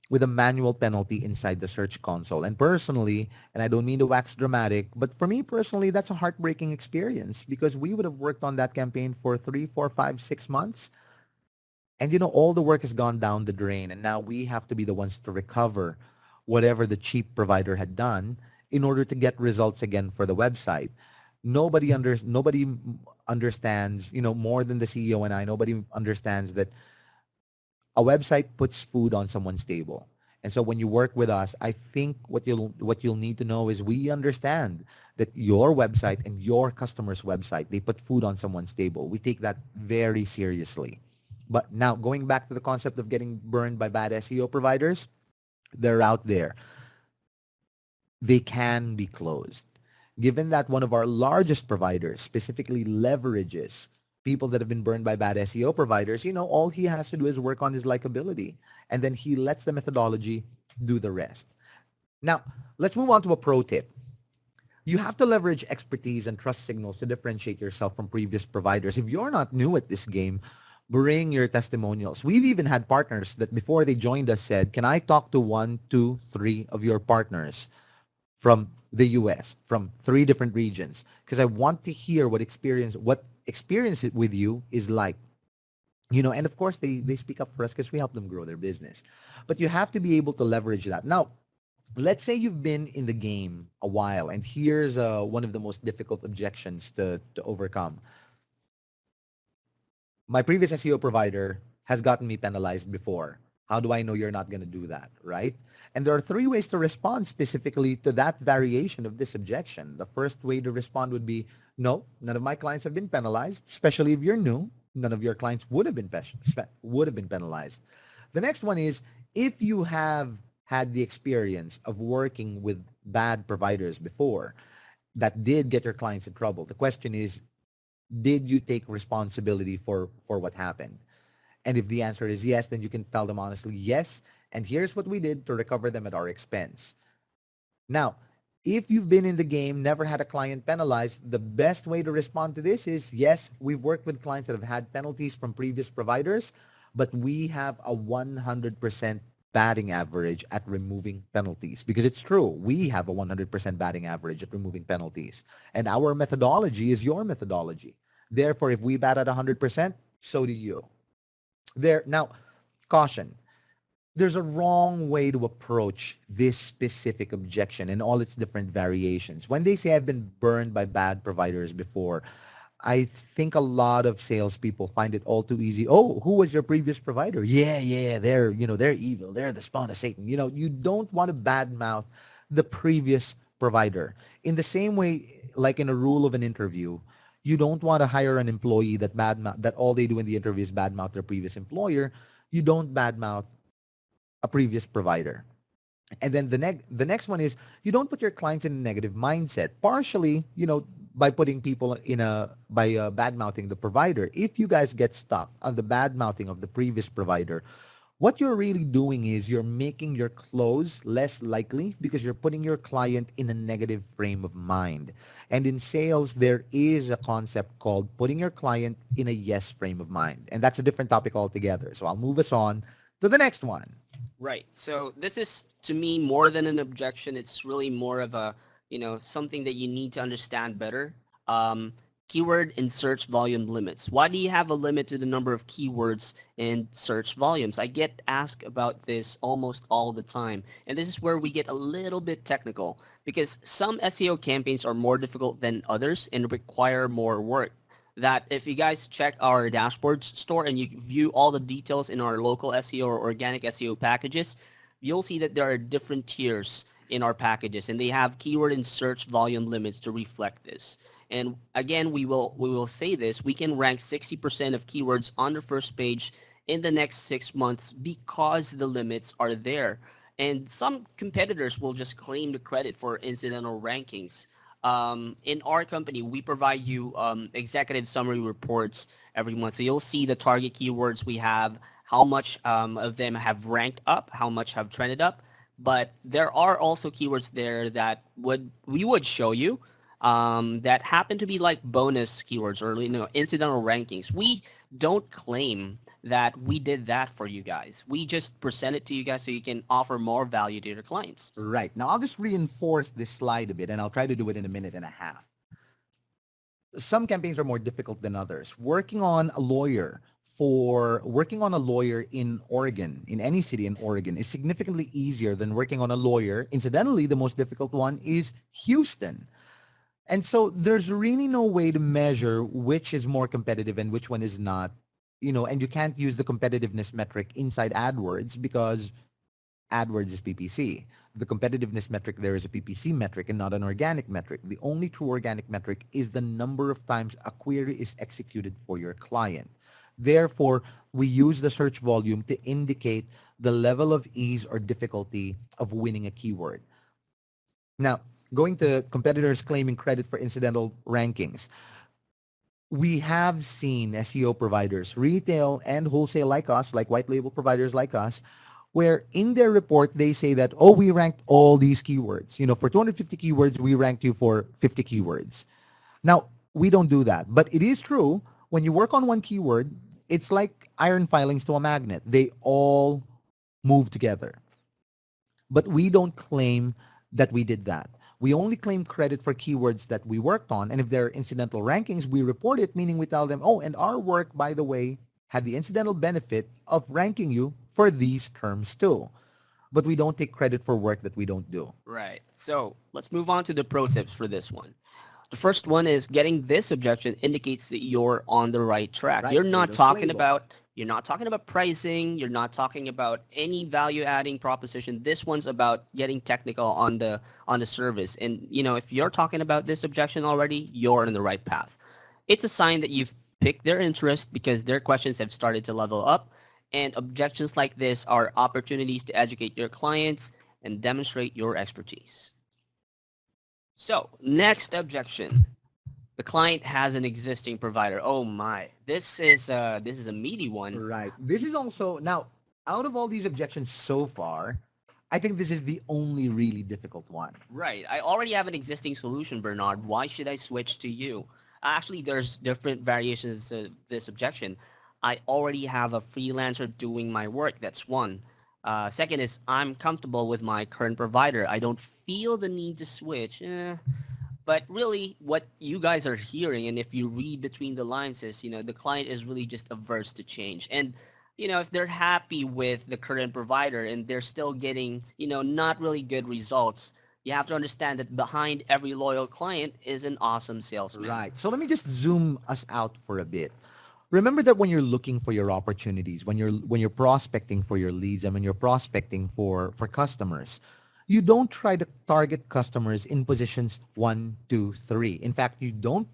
with a manual penalty inside the search console. And personally, and I don't mean to wax dramatic, but for me personally, that's a heartbreaking experience because we would have worked on that campaign for 3, 4, 5, 6 months. And, all the work has gone down the drain. And now we have to be the ones to recover whatever the cheap provider had done in order to get results again for the website. Nobody understands, more than the CEO and I, nobody understands that a website puts food on someone's table. And so when you work with us, I think what you'll need to know is we understand that your website and your customer's website, they put food on someone's table. We take that very seriously. But now going back to the concept of getting burned by bad SEO providers, they're out there. They can be closed. Given that one of our largest providers specifically leverages people that have been burned by bad SEO providers, all he has to do is work on his likability. And then he lets the methodology do the rest. Now, let's move on to a pro tip. You have to leverage expertise and trust signals to differentiate yourself from previous providers. If you're not new at this game, bring your testimonials. We've even had partners that before they joined us said, can I talk to 1, 2, 3 of your partners from the US, from 3 different regions? Because I want to hear what experience it with you is like. And of course, they speak up for us because we help them grow their business. But you have to be able to leverage that. Now, let's say you've been in the game a while, and here's one of the most difficult objections to overcome. My previous SEO provider has gotten me penalized before. How do I know you're not going to do that, right? And there are 3 ways to respond specifically to that variation of this objection. The first way to respond would be, no, none of my clients have been penalized, especially if you're new. None of your clients would have been penalized. The next one is, if you have had the experience of working with bad providers before that did get your clients in trouble, the question is, did you take responsibility for what happened? And if the answer is yes, then you can tell them honestly, yes, and here's what we did to recover them at our expense. Now, If you've been in the game, never had a client penalized, the best way to respond to this is, yes, we've worked with clients that have had penalties from previous providers, but we have a 100% batting average at removing penalties. Because it's true, we have a 100% batting average at removing penalties. And our methodology is your methodology. Therefore, if we bat at 100%, so do you. Now, caution, there's a wrong way to approach this specific objection and all its different variations. When they say I've been burned by bad providers before, I think a lot of salespeople find it all too easy. Oh, who was your previous provider? Yeah, they're evil. They're the spawn of Satan. You don't want to badmouth the previous provider. In the same way, like in a rule of an interview, you don't want to hire an employee that all they do in the interview is badmouth their previous employer. You don't badmouth a previous provider. And then the next one is you don't put your clients in a negative mindset. Partially, by putting people by bad mouthing the provider. If you guys get stuck on the bad mouthing of the previous provider, what you're really doing is you're making your close less likely because you're putting your client in a negative frame of mind. And in sales, there is a concept called putting your client in a yes frame of mind. And that's a different topic altogether. So I'll move us on to the next one. Right. So this is to me more than an objection. It's really more of a, something that you need to understand better. Um, Keyword and search volume limits. Why do you have a limit to the number of keywords in search volumes? I get asked about this almost all the time. And this is where we get a little bit technical because some SEO campaigns are more difficult than others and require more work. That if you guys check our dashboards store and you view all the details in our local SEO or organic SEO packages, you'll see that there are different tiers in our packages and they have keyword and search volume limits to reflect this. And again, we will say this, we can rank 60% of keywords on the first page in the next 6 months because the limits are there. And some competitors will just claim the credit for incidental rankings. In our company, we provide you executive summary reports every month. So you'll see the target keywords we have, how much of them have ranked up, how much have trended up. But there are also keywords there that we would show you that happen to be like bonus keywords or incidental rankings. We don't claim that we did that for you guys. We just present it to you guys so you can offer more value to your clients. Right. Now I'll just reinforce this slide a bit and I'll try to do it in a minute and a half. Some campaigns are more difficult than others. Working on a lawyer in Oregon, in any city in Oregon, is significantly easier than working on a lawyer. Incidentally, the most difficult one is Houston. And so there's really no way to measure which is more competitive and which one is not, and you can't use the competitiveness metric inside AdWords because AdWords is PPC. The competitiveness metric there is a PPC metric and not an organic metric. The only true organic metric is the number of times a query is executed for your client. Therefore, we use the search volume to indicate the level of ease or difficulty of winning a keyword. Now, going to competitors claiming credit for incidental rankings. We have seen SEO providers, retail and wholesale like us, like white label providers like us, where in their report they say that, oh, we ranked all these keywords. For 250 keywords, we ranked you for 50 keywords. Now, we don't do that. But it is true, when you work on one keyword, it's like iron filings to a magnet. They all move together. But we don't claim that we did that. We only claim credit for keywords that we worked on. And if there are incidental rankings, we report it, meaning we tell them, oh, and our work, by the way, had the incidental benefit of ranking you for these terms too. But we don't take credit for work that we don't do. Right. So let's move on to the pro tips for this one. The first one is getting this objection indicates that you're on the right track. Right. You're not talking about pricing. You're not talking about any value adding proposition. This one's about getting technical on the service. And if you're talking about this objection already, you're on the right path. It's a sign that you've piqued their interest because their questions have started to level up. And objections like this are opportunities to educate your clients and demonstrate your expertise. So next objection. The client has an existing provider. Oh my, this is a meaty one. Right. This is also, now, out of all these objections so far, I think this is the only really difficult one. Right. I already have an existing solution, Bernard. Why should I switch to you? Actually, there's different variations of this objection. I already have a freelancer doing my work. That's one. Second is I'm comfortable with my current provider. I don't feel the need to switch. But really, what you guys are hearing, and if you read between the lines, is the client is really just averse to change. And if they're happy with the current provider and they're still getting not really good results, you have to understand that behind every loyal client is an awesome salesman. Right. So let me just zoom us out for a bit. Remember that when you're looking for your opportunities, when you're prospecting for your leads, and when you're prospecting for customers, you don't try to target customers in positions 1, 2, 3. In fact, you don't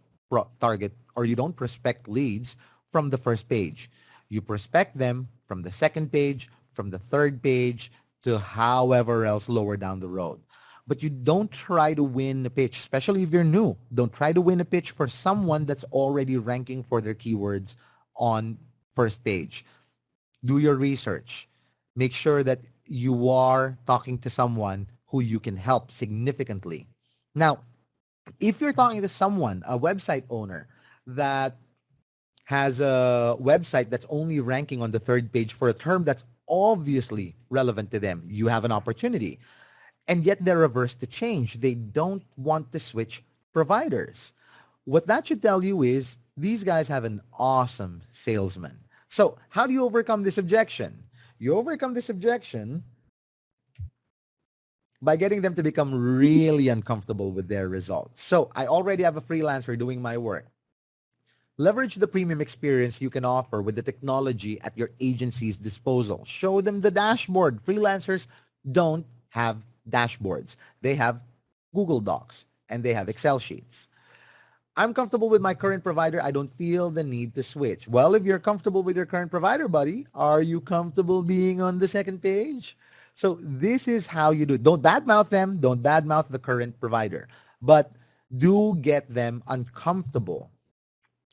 target, or you don't prospect leads from the first page. You prospect them from the second page, from the third page, to however else lower down the road. But you don't try to win a pitch, especially if you're new. Don't try to win a pitch for someone that's already ranking for their keywords on first page. Do your research. Make sure that you are talking to someone who you can help significantly. Now, if you're talking to someone, a website owner that has a website that's only ranking on the third page for a term that's obviously relevant to them, you have an opportunity. And yet they're averse to change. They don't want to switch providers. What that should tell you is these guys have an awesome salesman. So how do you overcome this objection? You overcome this objection by getting them to become really uncomfortable with their results. So I already have a freelancer doing my work. Leverage the premium experience you can offer with the technology at your agency's disposal. Show them the dashboard. Freelancers don't have dashboards. They have Google Docs and they have Excel sheets. I'm comfortable with my current provider. I don't feel the need to switch. Well, if you're comfortable with your current provider, buddy, are you comfortable being on the second page? So this is how you do it. Don't badmouth them. Don't badmouth the current provider. But do get them uncomfortable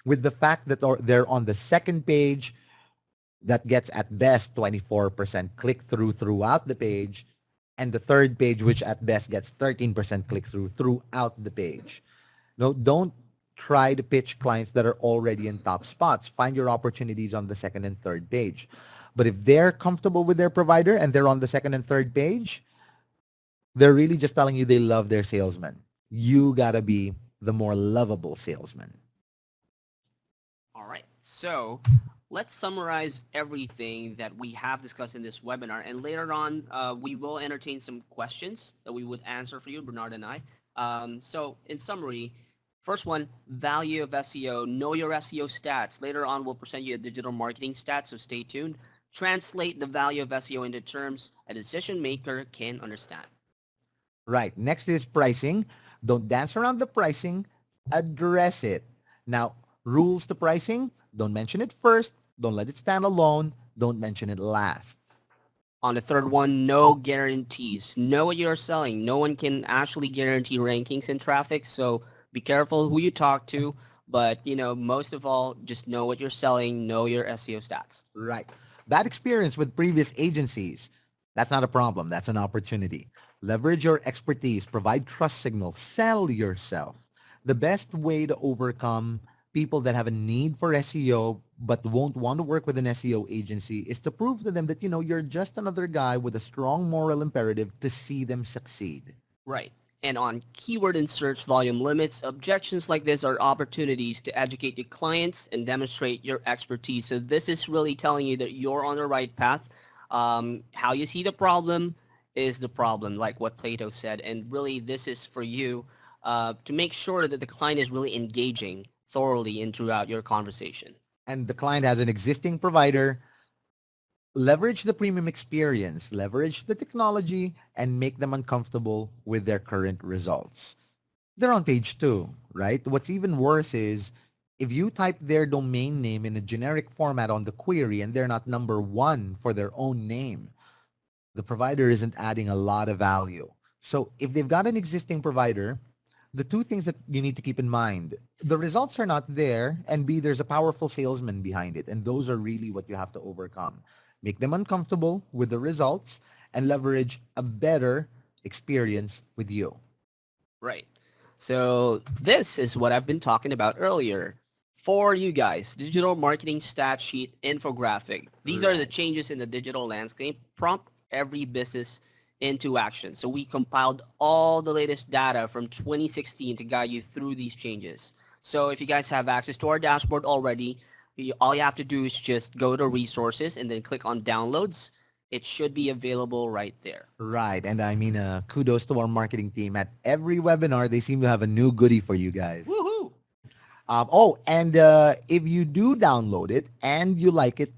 with the fact that they're on the second page that gets at best 24% click-through throughout the page, and the third page, which at best gets 13% click-through throughout the page. No, don't try to pitch clients that are already in top spots. Find your opportunities on the second and third page. But if they're comfortable with their provider and they're on the second and third page, they're really just telling you they love their salesman. You got to be the more lovable salesman. All right. So let's summarize everything that we have discussed in this webinar. And later on, we will entertain some questions that we would answer for you, Bernard and I. So in summary, first one, value of SEO. Know your SEO stats. Later on, we'll present you a digital marketing stat, so stay tuned. Translate the value of SEO into terms a decision maker can understand. Right. Next is pricing. Don't dance around the pricing. Address it. Now, rules to pricing. Don't mention it first. Don't let it stand alone. Don't mention it last. On the third one, no guarantees. Know what you're selling. No one can actually guarantee rankings and traffic, so be careful who you talk to. But, most of all, just know what you're selling. Know your SEO stats. Right. Bad experience with previous agencies. That's not a problem. That's an opportunity. Leverage your expertise. Provide trust signals. Sell yourself. The best way to overcome people that have a need for SEO but won't want to work with an SEO agency is to prove to them that, you're just another guy with a strong moral imperative to see them succeed. Right. And on keyword and search volume limits, objections like this are opportunities to educate your clients and demonstrate your expertise. So this is really telling you that you're on the right path. How you see the problem is the problem, like what Plato said. And really, this is for you to make sure that the client is really engaging thoroughly in throughout your conversation. And the client has an existing provider. Leverage the premium experience, leverage the technology, and make them uncomfortable with their current results. They're on page 2, right? What's even worse is if you type their domain name in a generic format on the query and they're not number 1 for their own name, the provider isn't adding a lot of value. So if they've got an existing provider, the two things that you need to keep in mind, the results are not there, and B, there's a powerful salesman behind it. And those are really what you have to overcome. Make them uncomfortable with the results and leverage a better experience with you. Right. So this is what I've been talking about earlier. For you guys, digital marketing stat sheet infographic. These are the Right. changes in the digital landscape. Prompt every business into action. So we compiled all the latest data from 2016 to guide you through these changes. So if you guys have access to our dashboard already, all you have to do is just go to resources and then click on downloads. It should be available right there. Right. And I mean, kudos to our marketing team. At every webinar, they seem to have a new goodie for you guys. Woohoo! And if you do download it and you like it,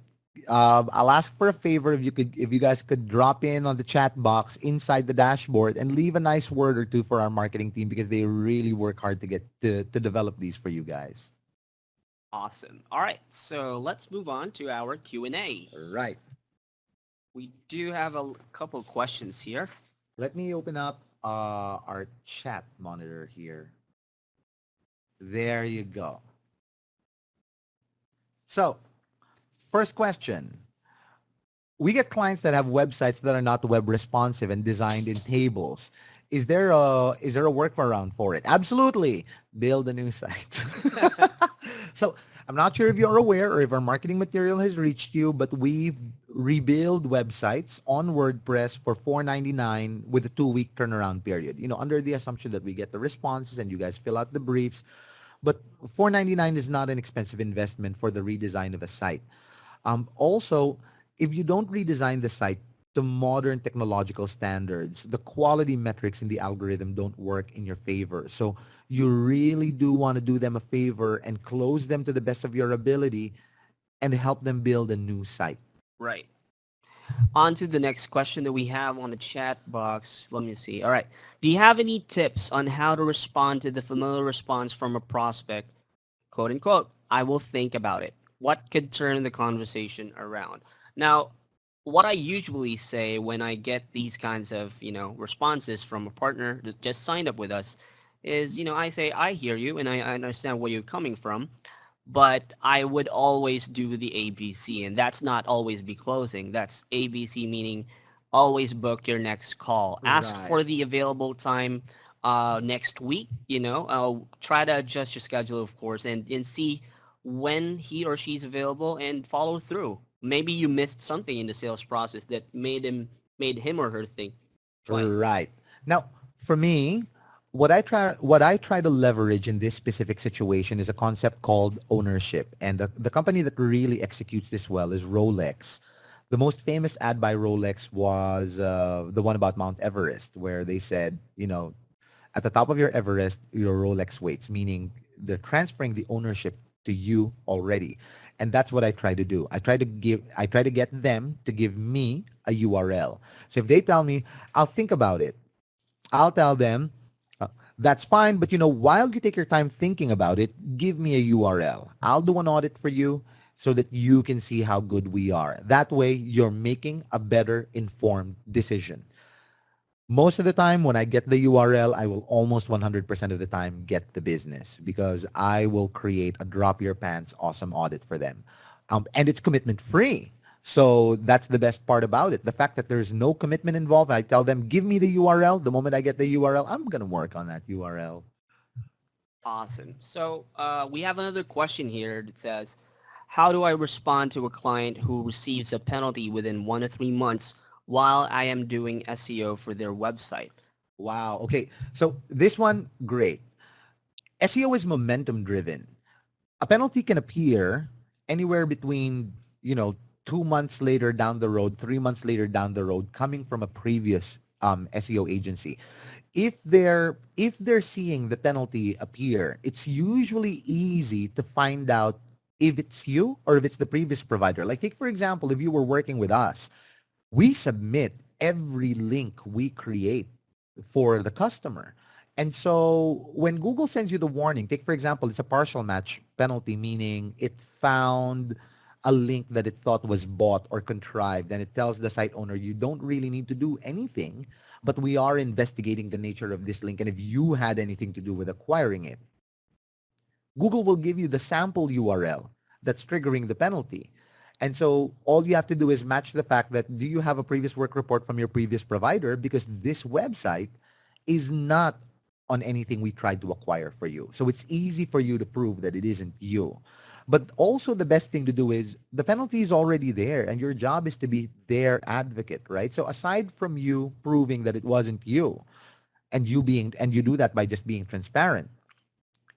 I'll ask for a favor if you guys could drop in on the chat box inside the dashboard and leave a nice word or two for our marketing team because they really work hard to get to develop these for you guys. Awesome. All right, so let's move on to our Q&A. Right. We do have a couple of questions here. Let me open up our chat monitor here. There you go. So, first question. We get clients that have websites that are not web responsive and designed in tables. Is there a workaround for it? Absolutely. Build a new site. So I'm not sure if you're aware or if our marketing material has reached you, but we rebuild websites on WordPress for $4.99 with a 2-week turnaround period. Under the assumption that we get the responses and you guys fill out the briefs. But $4.99 is not an expensive investment for the redesign of a site. Also, if you don't redesign the site to modern technological standards, the quality metrics in the algorithm don't work in your favor. So you really do want to do them a favor and close them to the best of your ability and help them build a new site. Right. On to the next question that we have on the chat box. Let me see. All right. Do you have any tips on how to respond to the familiar response from a prospect? Quote unquote, I will think about it. What could turn the conversation around? Now, what I usually say when I get these kinds of, responses from a partner that just signed up with us is, I say, I hear you and I understand where you're coming from, but I would always do the ABC, and that's not always be closing. That's ABC meaning always book your next call. Ask Right. for the available time next week, try to adjust your schedule, of course, and see when he or she's available and follow through. Maybe you missed something in the sales process that made him or her think twice. Right. Now, for me, what I try to leverage in this specific situation is a concept called ownership. And the company that really executes this well is Rolex. The most famous ad by Rolex was the one about Mount Everest, where they said, at the top of your Everest, your Rolex waits, meaning they're transferring the ownership to you already. And that's what I try to do. I try to get them to give me a URL. So if they tell me, I'll think about it, I'll tell them, that's fine, but while you take your time thinking about it, give me a URL. I'll do an audit for you so that you can see how good we are. That way, you're making a better informed decision. Most of the time when I get the URL, I will almost 100% of the time get the business because I will create a drop your pants awesome audit for them. And it's commitment free. So that's the best part about it. The fact that there's no commitment involved. I tell them, give me the URL. The moment I get the URL, I'm going to work on that URL. Awesome. So we have another question here that says, how do I respond to a client who receives a penalty within 1 to 3 months while I am doing SEO for their website? Wow. Okay. So this one, great. SEO is momentum driven. A penalty can appear anywhere between, 2 months later down the road, 3 months later down the road, coming from a previous SEO agency. If they're seeing the penalty appear, it's usually easy to find out if it's you or if it's the previous provider. Like take for example, if you were working with us, we submit every link we create for the customer. And so when Google sends you the warning, take for example, it's a partial match penalty, meaning it found a link that it thought was bought or contrived, and it tells the site owner, you don't really need to do anything, but we are investigating the nature of this link. And if you had anything to do with acquiring it, Google will give you the sample URL that's triggering the penalty. And so all you have to do is match the fact that do you have a previous work report from your previous provider, because this website is not on anything we tried to acquire for you. So it's easy for you to prove that it isn't you. But also the best thing to do is the penalty is already there and your job is to be their advocate, right? So aside from you proving that it wasn't you and you do that by just being transparent,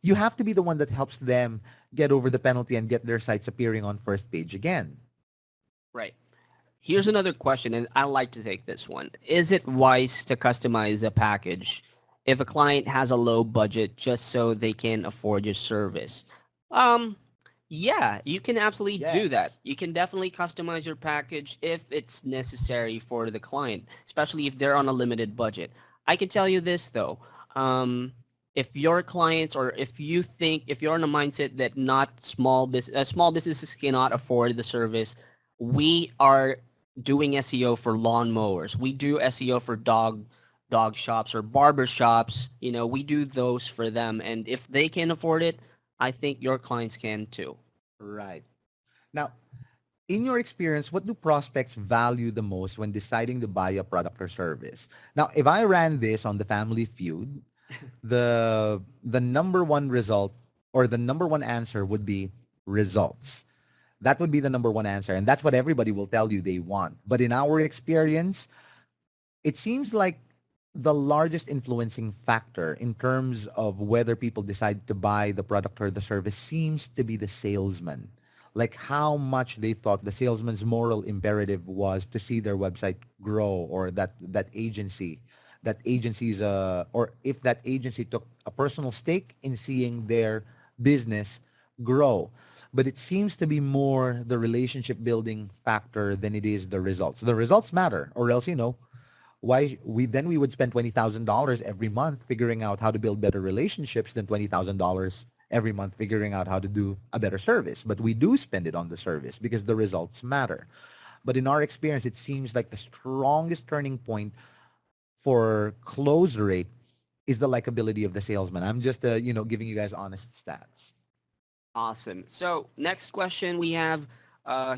you have to be the one that helps them get over the penalty and get their sites appearing on first page again. Right. Here's another question, and I like to take this one. Is it wise to customize a package if a client has a low budget just so they can afford your service? Um, yeah, you can absolutely do that. Yes. You can definitely customize your package if it's necessary for the client, especially if they're on a limited budget. I can tell you this though. If your clients or if you're in a mindset that not small businesses cannot afford the service, we are doing SEO for lawnmowers. We do SEO for dog shops or barber shops. You know, we do those for them. And if they can afford it, I think your clients can too. Right. Now, in your experience, what do prospects value the most when deciding to buy a product or service? Now, if I ran this on the Family Feud, the number one result or the number one answer would be results. That would be the number one answer. And that's what everybody will tell you they want. But in our experience, it seems like the largest influencing factor in terms of whether people decide to buy the product or the service seems to be the salesman. Like how much they thought the salesman's moral imperative was to see their website grow, or that agency's or if that agency took a personal stake in seeing their business grow. But it seems to be more the relationship building factor than it is the results. The results matter, or else, why we would spend $20,000 every month figuring out how to build better relationships than $20,000 every month figuring out how to do a better service. But we do spend it on the service because the results matter. But in our experience, it seems like the strongest turning point for close rate is the likability of the salesman. I'm just, giving you guys honest stats. Awesome. So next question we have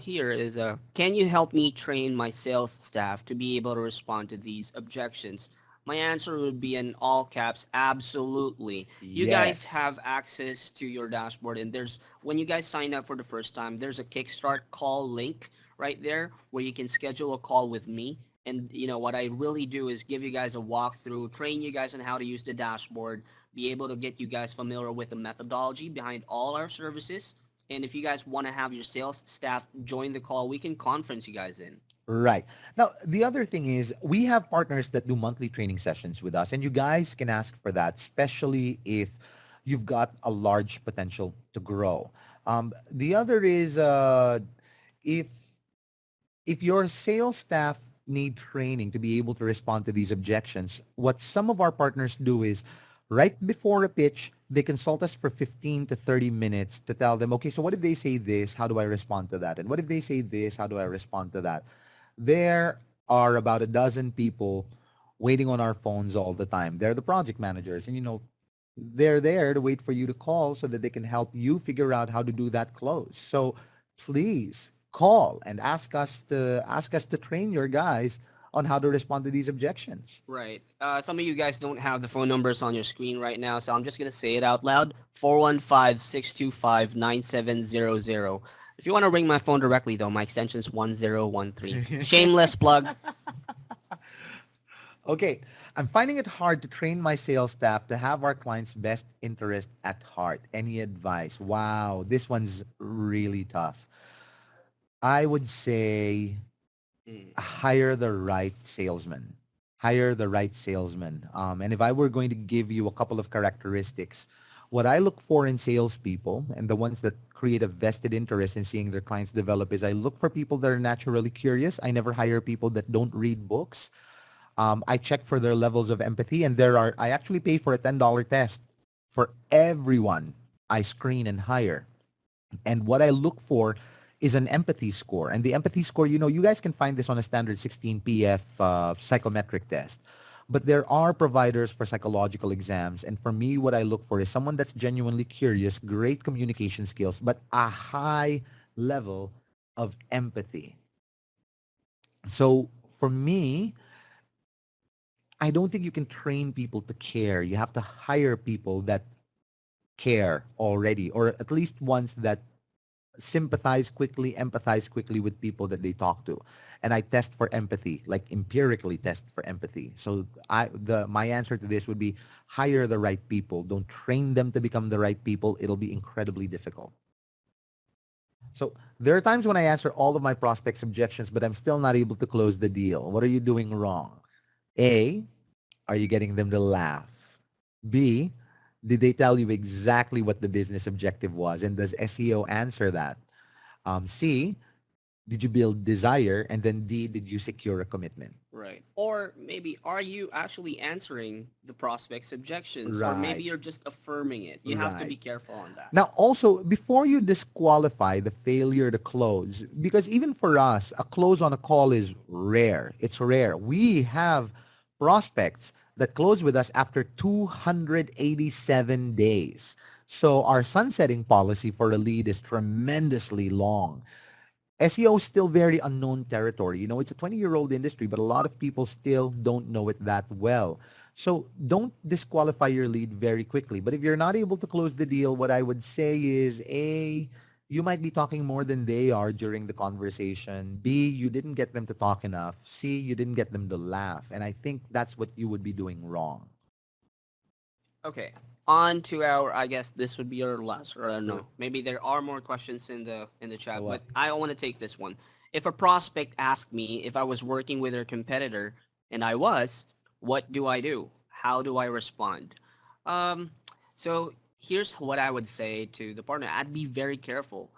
here is, can you help me train my sales staff to be able to respond to these objections? My answer would be in all caps, absolutely. You guys Yes. have access to your dashboard, and when you guys sign up for the first time, there's a Kickstart call link right there where you can schedule a call with me. And what I really do is give you guys a walkthrough, train you guys on how to use the dashboard, be able to get you guys familiar with the methodology behind all our services. And if you guys want to have your sales staff join the call, we can conference you guys in. Right. Now, the other thing is we have partners that do monthly training sessions with us, and you guys can ask for that, especially if you've got a large potential to grow. The other is if if your sales staff need training to be able to respond to these objections, what some of our partners do is right before a pitch, they consult us for 15 to 30 minutes to tell them, okay, so what if they say this? How do I respond to that? And what if they say this? How do I respond to that? There are about a dozen people waiting on our phones all the time. They're the project managers. And, they're there to wait for you to call so that they can help you figure out how to do that close. So please call and ask us to train your guys on how to respond to these objections. Right. Some of you guys don't have the phone numbers on your screen right now, so I'm just going to say it out loud. 415-625-9700. If you want to ring my phone directly, though, my extension is 1013. Shameless plug. Okay, I'm finding it hard to train my sales staff to have our clients' best interest at heart. Any advice? Wow, this one's really tough. I would say Mm, hire the right salesman. Hire the right salesman. And if I were going to give you a couple of characteristics, what I look for in salespeople and the ones that create a vested interest in seeing their clients develop is I look for people that are naturally curious. I never hire people that don't read books. I check for their levels of empathy, and I actually pay for a $10 test for everyone I screen and hire. And what I look for is an empathy score. And the empathy score, you guys can find this on a standard 16 PF psychometric test. But there are providers for psychological exams. And for me, what I look for is someone that's genuinely curious, great communication skills, but a high level of empathy. So for me, I don't think you can train people to care. You have to hire people that care already, or at least ones that sympathize quickly, empathize quickly with people that they talk to. And I test for empathy, like empirically test for empathy. So my answer to this would be hire the right people. Don't train them to become the right people. It'll be incredibly difficult. So there are times when I answer all of my prospects' objections, but I'm still not able to close the deal. What are you doing wrong? A, are you getting them to laugh? B, did they tell you exactly what the business objective was? And does SEO answer that? C, did you build desire? And then D, did you secure a commitment? Right. Or maybe are you actually answering the prospect's objections? Or maybe Right, you're just affirming it. You have to be right. careful on that. Now, also, before you disqualify the failure to close, because even for us, a close on a call is rare. It's rare. We have prospects that close with us after 287 days. So our sunsetting policy for a lead is tremendously long. SEO is still very unknown territory. You know, it's a 20-year-old industry, but a lot of people still don't know it that well. So don't disqualify your lead very quickly. But if you're not able to close the deal, what I would say is A, you might be talking more than they are during the conversation. B, you didn't get them to talk enough. C, you didn't get them to laugh. And I think that's what you would be doing wrong. Okay. On to our, I guess this would be our last, or I don't Sure. know. Maybe there are more questions in the So chat, what? but I want to take this one. If a prospect asked me if I was working with their competitor, and I was, what do I do? How do I respond? Um, so here's what I would say to the partner. I'd be very careful.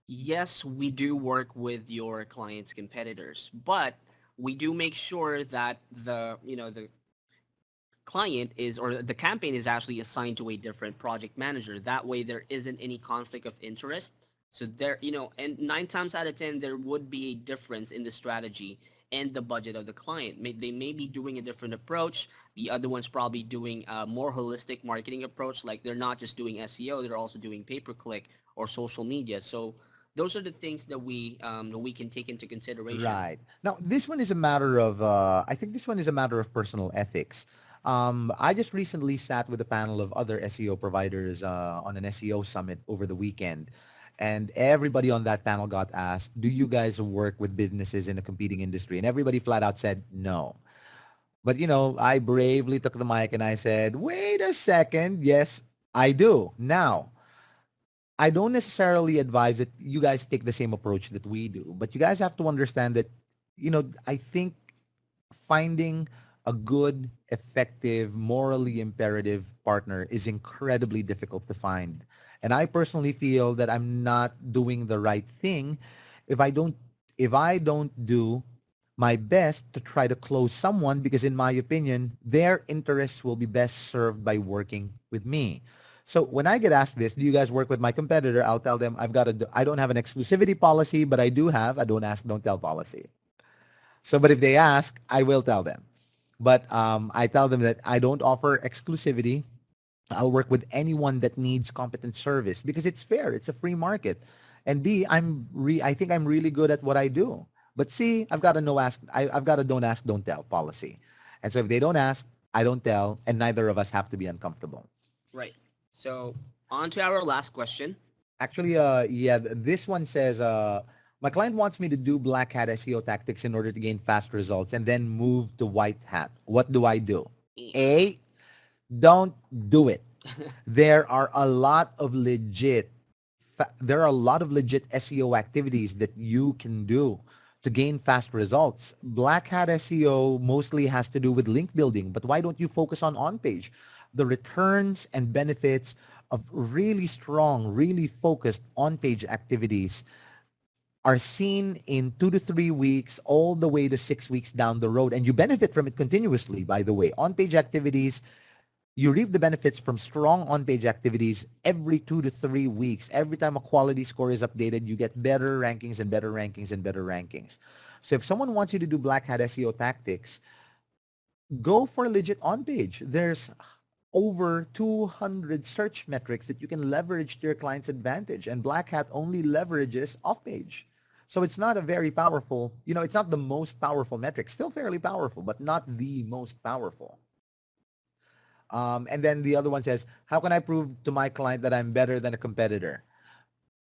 Yes, we do work with your client's competitors, but we do make sure that the client is, or the campaign is actually assigned to a different project manager. That way there isn't any conflict of interest. So there, and 9 times out of 10, there would be a difference in the strategy and the budget of the client. They may be doing a different approach. The other one's probably doing a more holistic marketing approach. Like they're not just doing SEO, they're also doing pay-per-click or social media. So those are the things that we can take into consideration. Right. Now, this one is a matter of, I think this one is a matter of personal ethics. I just recently sat with a panel of other SEO providers on an SEO summit over the weekend. And everybody on that panel got asked, do you guys work with businesses in a competing industry? And everybody flat out said no. But, I bravely took the mic and I said, wait a second. Yes, I do. Now, I don't necessarily advise that you guys take the same approach that we do, but you guys have to understand that, I think finding a good, effective, morally imperative partner is incredibly difficult to find. And I personally feel that I'm not doing the right thing if I don't do my best to try to close someone, because in my opinion, their interests will be best served by working with me. So when I get asked this, do you guys work with my competitor? I'll tell them I don't have an exclusivity policy, but I do have a don't ask, don't tell policy. So, but if they ask, I will tell them. But I tell them that I don't offer exclusivity. I'll work with anyone that needs competent service because it's fair. It's a free market. And B, I think I'm really good at what I do. But C, I've got a don't ask, don't tell policy. And so if they don't ask, I don't tell, and neither of us have to be uncomfortable. Right. So on to our last question. Actually, this one says, my client wants me to do black hat SEO tactics in order to gain fast results and then move to white hat. What do I do? A, don't do it. There are a lot of legit SEO activities that you can do to gain fast results. Black hat SEO mostly has to do with link building, but why don't you focus on page? The returns and benefits of really strong, really focused on-page activities are seen in 2 to 3 weeks all the way to 6 weeks down the road. And you benefit from it continuously, by the way. On-page activities, you reap the benefits from strong on-page activities every 2 to 3 weeks. Every time a quality score is updated, you get better rankings and better rankings and better rankings. So if someone wants you to do black hat SEO tactics, go for legit on-page. There's over 200 search metrics that you can leverage to your client's advantage. And Black Hat only leverages off-page. So it's not a very powerful, it's not the most powerful metric. Still fairly powerful, but not the most powerful. And then the other one says, how can I prove to my client that I'm better than a competitor?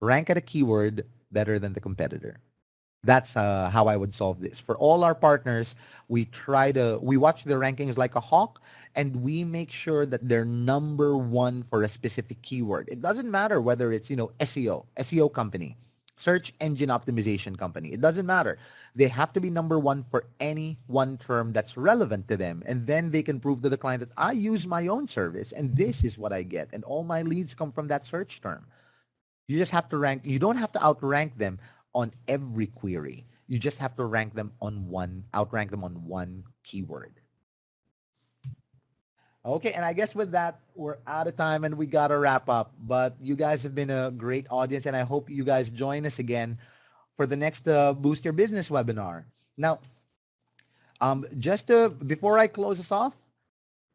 Rank at a keyword better than the competitor. That's how I would solve this. For all our partners, we watch the rankings like a hawk, and we make sure that they're number one for a specific keyword. It doesn't matter whether it's, SEO company, search engine optimization company. It doesn't matter. They have to be number one for any one term that's relevant to them. And then they can prove to the client that I use my own service and this is what I get. And all my leads come from that search term. You just have to rank. You don't have to outrank them on every query. You just have to outrank them on one keyword. Okay, and I guess with that, we're out of time and we got to wrap up. But you guys have been a great audience, and I hope you guys join us again for the next Boost Your Business webinar. Now, before I close us off,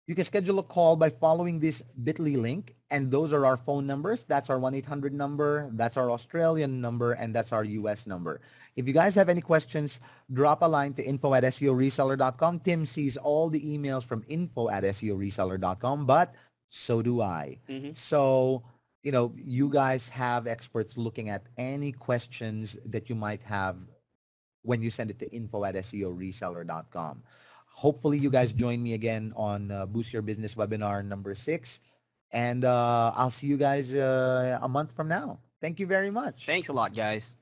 you can schedule a call by following this bit.ly link, and those are our phone numbers. That's our 1-800 number, that's our Australian number, and that's our US number. If you guys have any questions, drop a line to info@seoreseller.com. Tim sees all the emails from info@seoreseller.com, but so do I. Mm-hmm. So, you guys have experts looking at any questions that you might have when you send it to info@seoreseller.com. Hopefully you guys join me again on Boost Your Business webinar number 6. And I'll see you guys a month from now. Thank you very much. Thanks a lot, guys.